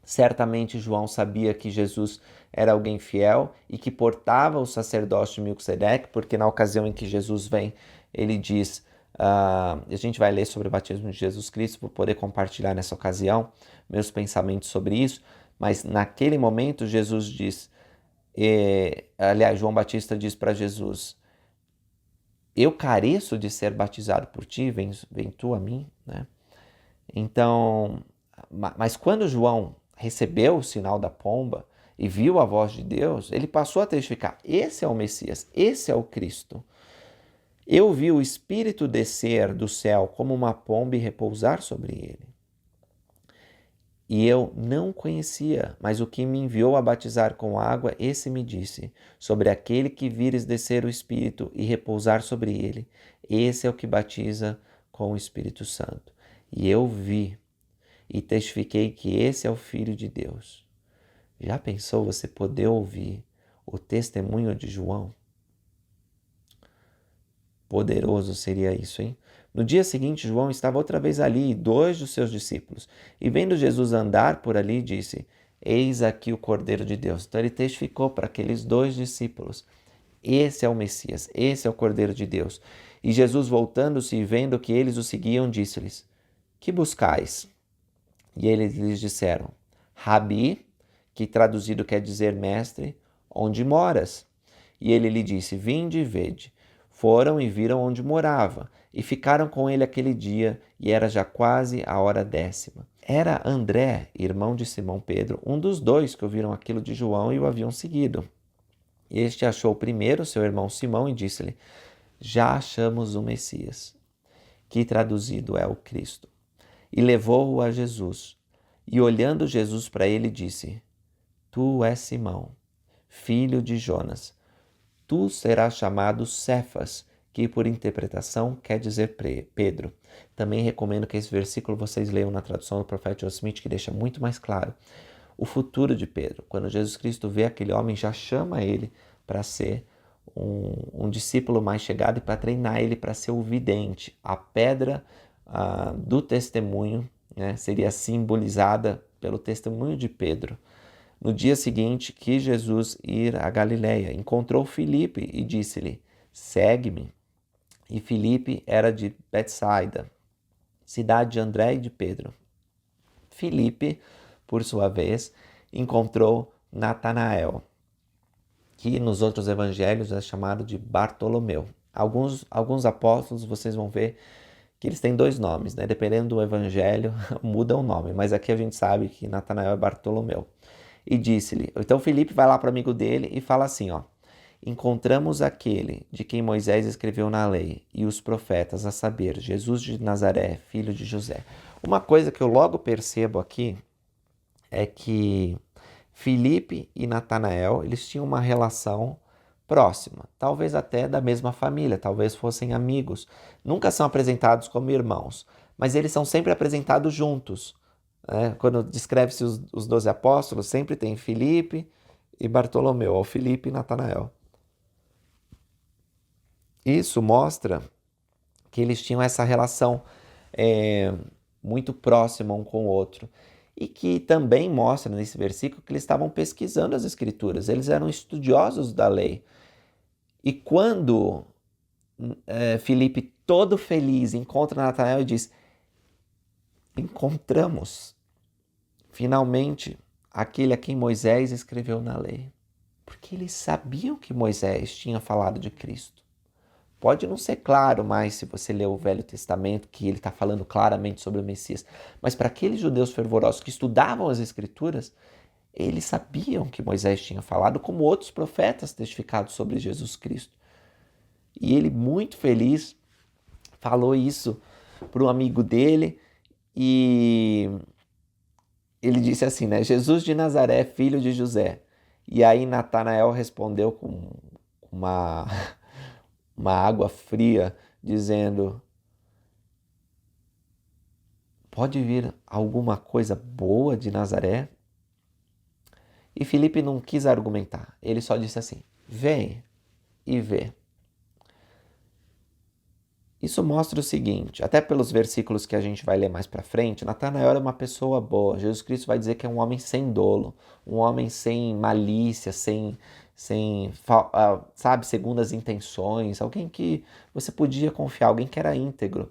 A: Certamente João sabia que Jesus era alguém fiel e que portava o sacerdócio de Melquisedeque, porque na ocasião em que Jesus vem, ele diz, a gente vai ler sobre o batismo de Jesus Cristo, vou poder compartilhar nessa ocasião meus pensamentos sobre isso, mas naquele momento Jesus diz, aliás, João Batista diz para Jesus, eu careço de ser batizado por ti, vem tu a mim, né? Então, mas quando João recebeu o sinal da pomba e viu a voz de Deus, ele passou a testificar, esse é o Messias, esse é o Cristo. Eu vi o Espírito descer do céu como uma pomba e repousar sobre ele. E eu não conhecia, mas o que me enviou a batizar com água, esse me disse, sobre aquele que vires descer o Espírito e repousar sobre ele, esse é o que batiza com o Espírito Santo. E eu vi e testifiquei que esse é o Filho de Deus. Já pensou você poder ouvir o testemunho de João? Poderoso seria isso, hein? No dia seguinte, João estava outra vez ali, e 2 dos seus discípulos. E vendo Jesus andar por ali, disse, eis aqui o Cordeiro de Deus. Então ele testificou para aqueles 2 discípulos. Esse é o Messias, esse é o Cordeiro de Deus. E Jesus, voltando-se e vendo que eles o seguiam, disse-lhes, que buscais? E eles lhes disseram, Rabi, que traduzido quer dizer mestre, onde moras? E ele lhe disse, vinde e vede. Foram e viram onde morava, e ficaram com ele aquele dia, e era já quase a hora 10ª. Era André, irmão de Simão Pedro, um dos 2 que ouviram aquilo de João e o haviam seguido. Este achou primeiro seu irmão Simão e disse-lhe, já achamos o Messias, que traduzido é o Cristo. e levou-o a Jesus. E olhando Jesus para ele, disse: Tu és Simão, filho de Jonas. Tu serás chamado Cefas, que por interpretação quer dizer Pedro. Também recomendo que esse versículo vocês leiam na tradução do profeta Joseph Smith, que deixa muito mais claro o futuro de Pedro. Quando Jesus Cristo vê aquele homem, já chama ele para ser um discípulo mais chegado e para treinar ele para ser o vidente. A pedra do testemunho, né, seria simbolizada pelo testemunho de Pedro. No dia seguinte, quis Jesus ir a Galiléia, encontrou Filipe e disse-lhe: Segue-me. E Filipe era de Betsaida, cidade de André e de Pedro. Filipe, por sua vez, encontrou Natanael, que nos outros evangelhos é chamado de Bartolomeu. Alguns apóstolos vocês vão ver que eles têm dois nomes, né? Dependendo do evangelho, muda o nome, mas aqui a gente sabe que Natanael é Bartolomeu. E disse-lhe, então Filipe vai lá para o amigo dele e fala assim, ó: encontramos aquele de quem Moisés escreveu na lei e os profetas, a saber, Jesus de Nazaré, filho de José. Uma coisa que eu logo percebo aqui é que Filipe e Natanael, eles tinham uma relação próxima, talvez até da mesma família, talvez fossem amigos. Nunca são apresentados como irmãos, mas eles são sempre apresentados juntos. Quando descreve-se os 12 apóstolos, sempre tem Filipe e Bartolomeu, ou Filipe e Natanael. Isso mostra que eles tinham essa relação muito próxima um com o outro. E que também mostra nesse versículo que eles estavam pesquisando as Escrituras, eles eram estudiosos da lei. E quando Filipe, todo feliz, encontra Natanael e diz: encontramos finalmente aquele a quem Moisés escreveu na lei. Porque eles sabiam que Moisés tinha falado de Cristo. Pode não ser claro mais se você ler o Velho Testamento, que ele está falando claramente sobre o Messias. Mas para aqueles judeus fervorosos que estudavam as Escrituras, eles sabiam que Moisés tinha falado, como outros profetas testificados sobre Jesus Cristo. E ele, muito feliz, falou isso para um amigo dele e ele disse assim, né? Jesus de Nazaré, filho de José. E aí Natanael respondeu com uma água fria, dizendo: pode vir alguma coisa boa de Nazaré? E Filipe não quis argumentar, ele só disse assim: vem e vê. Isso mostra o seguinte, até pelos versículos que a gente vai ler mais para frente, Natanael era uma pessoa boa. Jesus Cristo vai dizer que é um homem sem dolo, um homem sem malícia, sem segundas intenções, alguém que você podia confiar, alguém que era íntegro.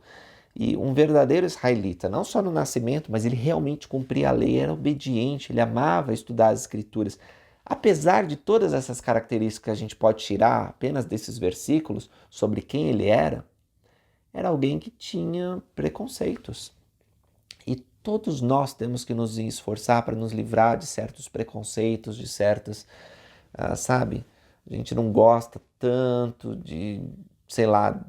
A: E um verdadeiro israelita, não só no nascimento, mas ele realmente cumpria a lei, era obediente, ele amava estudar as Escrituras. Apesar de todas essas características que a gente pode tirar apenas desses versículos sobre quem ele era alguém que tinha preconceitos. E todos nós temos que nos esforçar para nos livrar de certos preconceitos, de certas, a gente não gosta tanto de,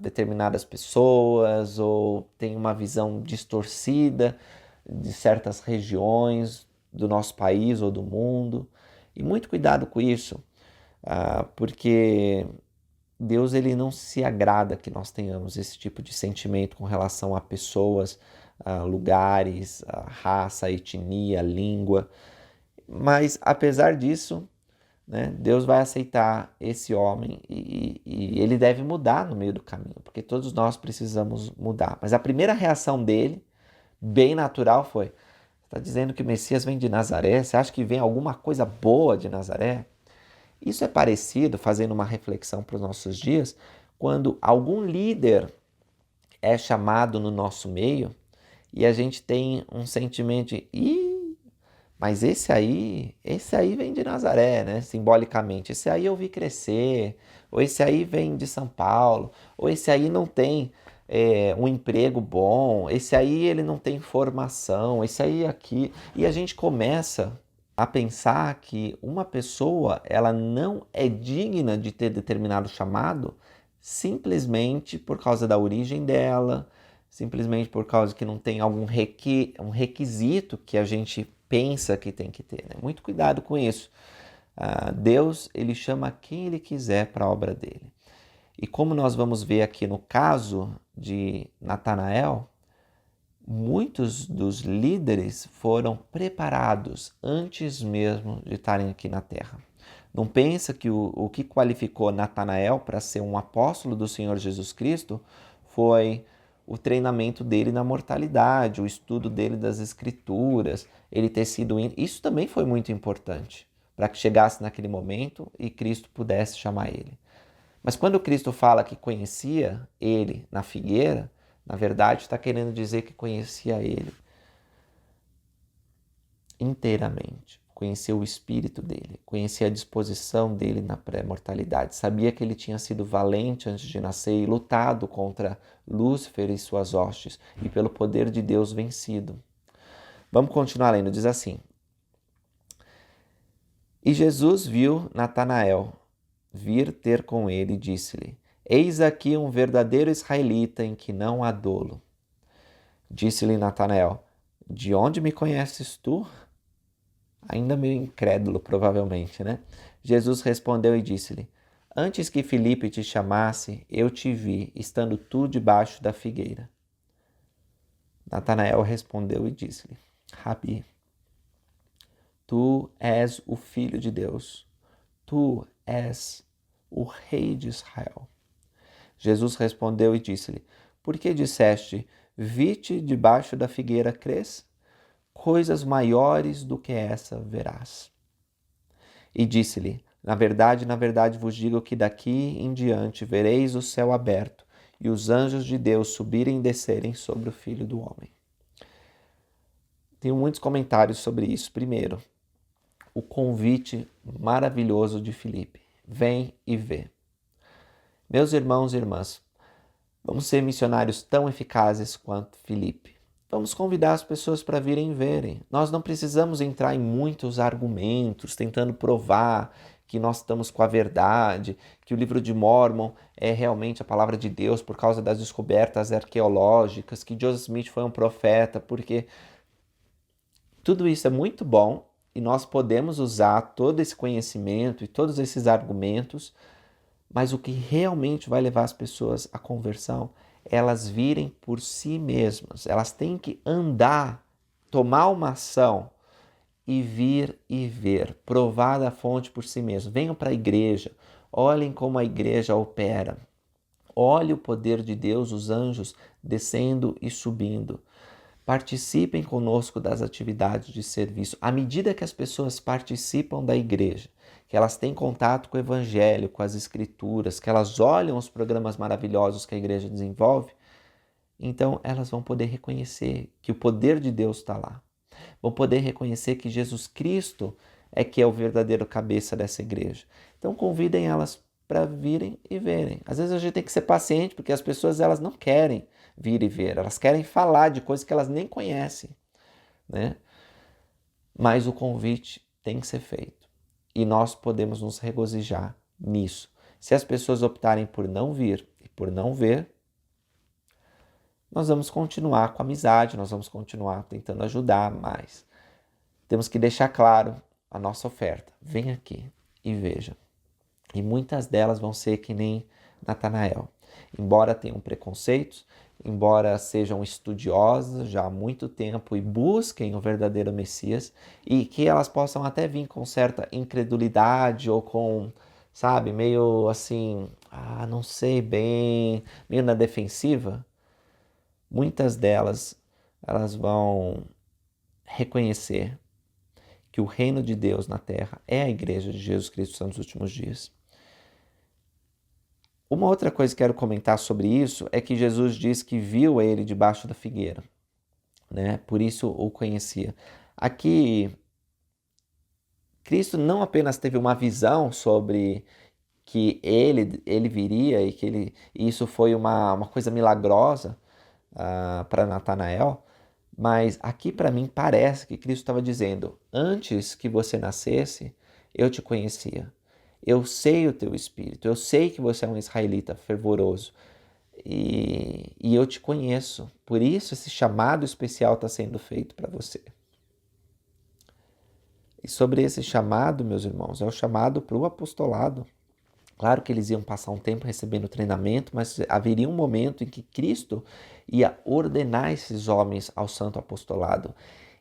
A: determinadas pessoas, ou tem uma visão distorcida de certas regiões do nosso país ou do mundo. E muito cuidado com isso, porque Deus ele não se agrada que nós tenhamos esse tipo de sentimento com relação a pessoas, a lugares, a raça, a etnia, a língua. Mas, apesar disso, né, Deus vai aceitar esse homem e ele deve mudar no meio do caminho, porque todos nós precisamos mudar. Mas a primeira reação dele, bem natural, foi: está dizendo que o Messias vem de Nazaré? Você acha que vem alguma coisa boa de Nazaré? Isso é parecido, fazendo uma reflexão para os nossos dias, quando algum líder é chamado no nosso meio e a gente tem um sentimento de: mas esse aí vem de Nazaré, né? Simbolicamente. Esse aí eu vi crescer, ou esse aí vem de São Paulo, ou esse aí não tem um emprego bom, esse aí ele não tem formação, esse aí aqui. E a gente começa a pensar que uma pessoa ela não é digna de ter determinado chamado simplesmente por causa da origem dela, simplesmente por causa que não tem algum um requisito que a gente pensa que tem que ter, né? Muito cuidado com isso. Deus, ele chama quem ele quiser para a obra dele. E como nós vamos ver aqui no caso de Natanael, muitos dos líderes foram preparados antes mesmo de estarem aqui na terra. Não pensa que o que qualificou Natanael para ser um apóstolo do Senhor Jesus Cristo foi o treinamento dele na mortalidade, o estudo dele das Escrituras, ele ter sido... Isso também foi muito importante para que chegasse naquele momento e Cristo pudesse chamar ele. Mas quando Cristo fala que conhecia ele na figueira, na verdade está querendo dizer que conhecia ele inteiramente. Conhecia o espírito dele, conhecia a disposição dele na pré-mortalidade. Sabia que ele tinha sido valente antes de nascer e lutado contra Lúcifer e suas hostes e pelo poder de Deus vencido. Vamos continuar lendo, diz assim: E Jesus viu Natanael vir ter com ele e disse-lhe: Eis aqui um verdadeiro israelita em que não há dolo. Disse-lhe Natanael: De onde me conheces tu? Ainda meio incrédulo, provavelmente, né? Jesus respondeu e disse-lhe: Antes que Filipe te chamasse, eu te vi, estando tu debaixo da figueira. Natanael respondeu e disse-lhe: Rabi, tu és o Filho de Deus, tu és o Rei de Israel. Jesus respondeu e disse-lhe: Por que disseste, vi-te debaixo da figueira, crês? Coisas maiores do que essa verás. E disse-lhe: na verdade vos digo que daqui em diante vereis o céu aberto e os anjos de Deus subirem e descerem sobre o Filho do Homem. Tenho muitos comentários sobre isso. Primeiro, o convite maravilhoso de Filipe: vem e vê. Meus irmãos e irmãs, vamos ser missionários tão eficazes quanto Filipe. Vamos convidar as pessoas para virem verem. Nós não precisamos entrar em muitos argumentos, tentando provar que nós estamos com a verdade, que o livro de Mórmon é realmente a palavra de Deus por causa das descobertas arqueológicas, que Joseph Smith foi um profeta, porque tudo isso é muito bom e nós podemos usar todo esse conhecimento e todos esses argumentos, mas o que realmente vai levar as pessoas à conversão é elas virem por si mesmas. Elas têm que andar, tomar uma ação e vir e ver, provar da fonte por si mesmas. Venham para a igreja, olhem como a igreja opera. Olhe o poder de Deus, os anjos descendo e subindo. Participem conosco das atividades de serviço. À medida que as pessoas participam da igreja, que elas têm contato com o Evangelho, com as Escrituras, que elas olham os programas maravilhosos que a igreja desenvolve, então elas vão poder reconhecer que o poder de Deus está lá. Vão poder reconhecer que Jesus Cristo é que é o verdadeiro cabeça dessa igreja. Então convidem elas para virem e verem. Às vezes a gente tem que ser paciente, porque as pessoas elas não querem vir e ver, elas querem falar de coisas que elas nem conhecem, né? Mas o convite tem que ser feito e nós podemos nos regozijar nisso. Se as pessoas optarem por não vir e por não ver, nós vamos continuar com a amizade, nós vamos continuar tentando ajudar, mas temos que deixar claro a nossa oferta. Vem aqui e veja. E muitas delas vão ser que nem Natanael. Embora tenham preconceitos, embora sejam estudiosas já há muito tempo e busquem o verdadeiro Messias, e que elas possam até vir com certa incredulidade ou com, sabe, meio assim, não sei bem, meio na defensiva, muitas delas, elas vão reconhecer que o reino de Deus na terra é a igreja de Jesus Cristo nos últimos dias. Uma outra coisa que quero comentar sobre isso é que Jesus diz que viu ele debaixo da figueira, né? Por isso o conhecia. Aqui, Cristo não apenas teve uma visão sobre que ele viria e que isso foi uma coisa milagrosa para Natanael, mas aqui para mim parece que Cristo estava dizendo: antes que você nascesse, eu te conhecia. Eu sei o teu espírito, eu sei que você é um israelita fervoroso. e eu te conheço. Por isso esse chamado especial está sendo feito para você. E sobre esse chamado, meus irmãos, é o chamado para o apostolado. Claro que eles iam passar um tempo recebendo treinamento, mas haveria um momento em que Cristo ia ordenar esses homens ao santo apostolado.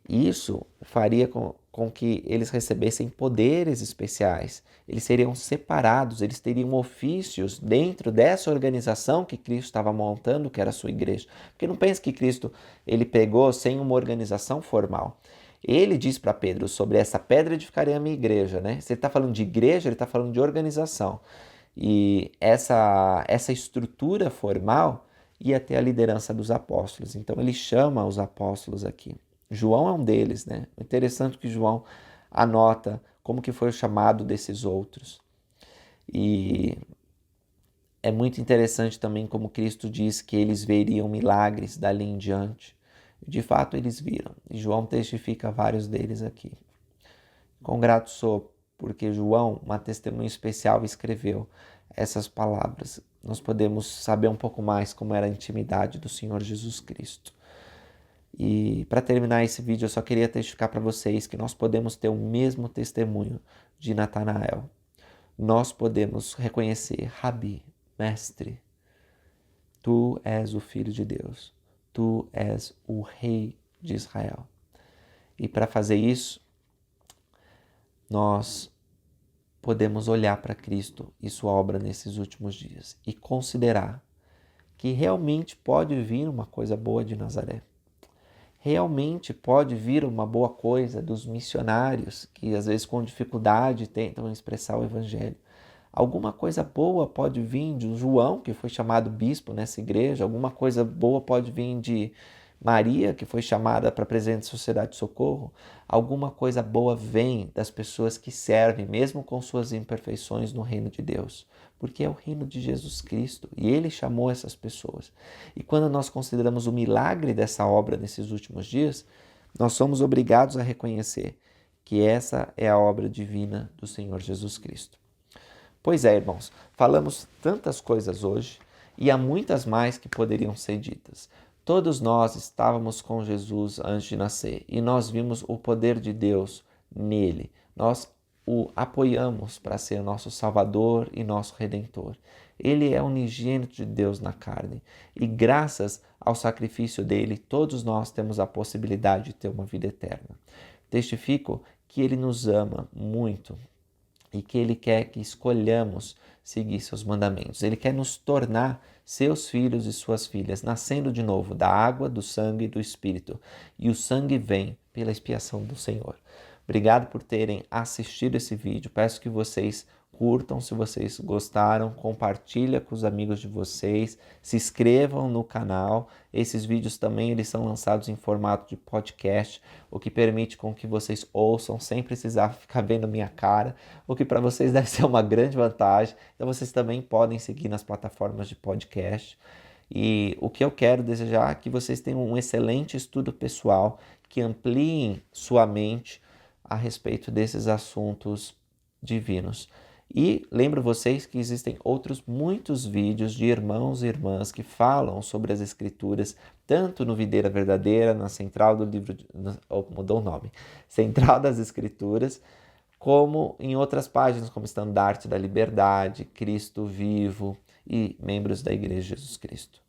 A: E isso faria com que eles recebessem poderes especiais. Eles seriam separados, eles teriam ofícios dentro dessa organização que Cristo estava montando, que era a sua igreja. Porque não pense que Cristo ele pegou sem uma organização formal. Ele diz para Pedro, sobre essa pedra edificarei a minha igreja, né? Se ele está falando de igreja, ele está falando de organização. E essa estrutura formal ia ter a liderança dos apóstolos. Então ele chama os apóstolos aqui. João é um deles, né? Interessante que João anota como que foi o chamado desses outros. E é muito interessante também como Cristo diz que eles veriam milagres dali em diante. De fato, eles viram. E João testifica vários deles aqui. Quão grato sou, porque João, uma testemunha especial, escreveu essas palavras. Nós podemos saber um pouco mais como era a intimidade do Senhor Jesus Cristo. E para terminar esse vídeo, eu só queria testificar para vocês que nós podemos ter o mesmo testemunho de Natanael. Nós podemos reconhecer, Rabi, mestre, tu és o Filho de Deus, tu és o Rei de Israel. E para fazer isso, nós podemos olhar para Cristo e sua obra nesses últimos dias e considerar que realmente pode vir uma coisa boa de Nazaré. Realmente pode vir uma boa coisa dos missionários que às vezes com dificuldade tentam expressar o evangelho. Alguma coisa boa pode vir de João, que foi chamado bispo nessa igreja. Alguma coisa boa pode vir de Maria, que foi chamada para presidente da Sociedade de Socorro. Alguma coisa boa vem das pessoas que servem, mesmo com suas imperfeições, no reino de Deus. Porque é o reino de Jesus Cristo e Ele chamou essas pessoas. E quando nós consideramos o milagre dessa obra nesses últimos dias, nós somos obrigados a reconhecer que essa é a obra divina do Senhor Jesus Cristo. Pois é, irmãos, falamos tantas coisas hoje e há muitas mais que poderiam ser ditas. Todos nós estávamos com Jesus antes de nascer e nós vimos o poder de Deus nele. Nós o apoiamos para ser nosso Salvador e nosso Redentor. Ele é unigênito de Deus na carne e graças ao sacrifício dele, todos nós temos a possibilidade de ter uma vida eterna. Testifico que ele nos ama muito e que Ele quer que escolhamos seguir seus mandamentos. Ele quer nos tornar seus filhos e suas filhas, nascendo de novo da água, do sangue e do Espírito. E o sangue vem pela expiação do Senhor. Obrigado por terem assistido esse vídeo. Peço que vocês curtam, se vocês gostaram, compartilhem com os amigos de vocês, se inscrevam no canal. Esses vídeos também eles são lançados em formato de podcast, o que permite com que vocês ouçam sem precisar ficar vendo minha cara, o que para vocês deve ser uma grande vantagem. Então vocês também podem seguir nas plataformas de podcast. E o que eu quero desejar é que vocês tenham um excelente estudo pessoal, que ampliem sua mente a respeito desses assuntos divinos. E lembro vocês que existem outros muitos vídeos de irmãos e irmãs que falam sobre as Escrituras, tanto no Videira Verdadeira, na Central do Livro, mudou o nome, Central das Escrituras, como em outras páginas, como Estandarte da Liberdade, Cristo Vivo e membros da Igreja de Jesus Cristo.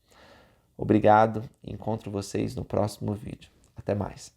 A: Obrigado, encontro vocês no próximo vídeo. Até mais.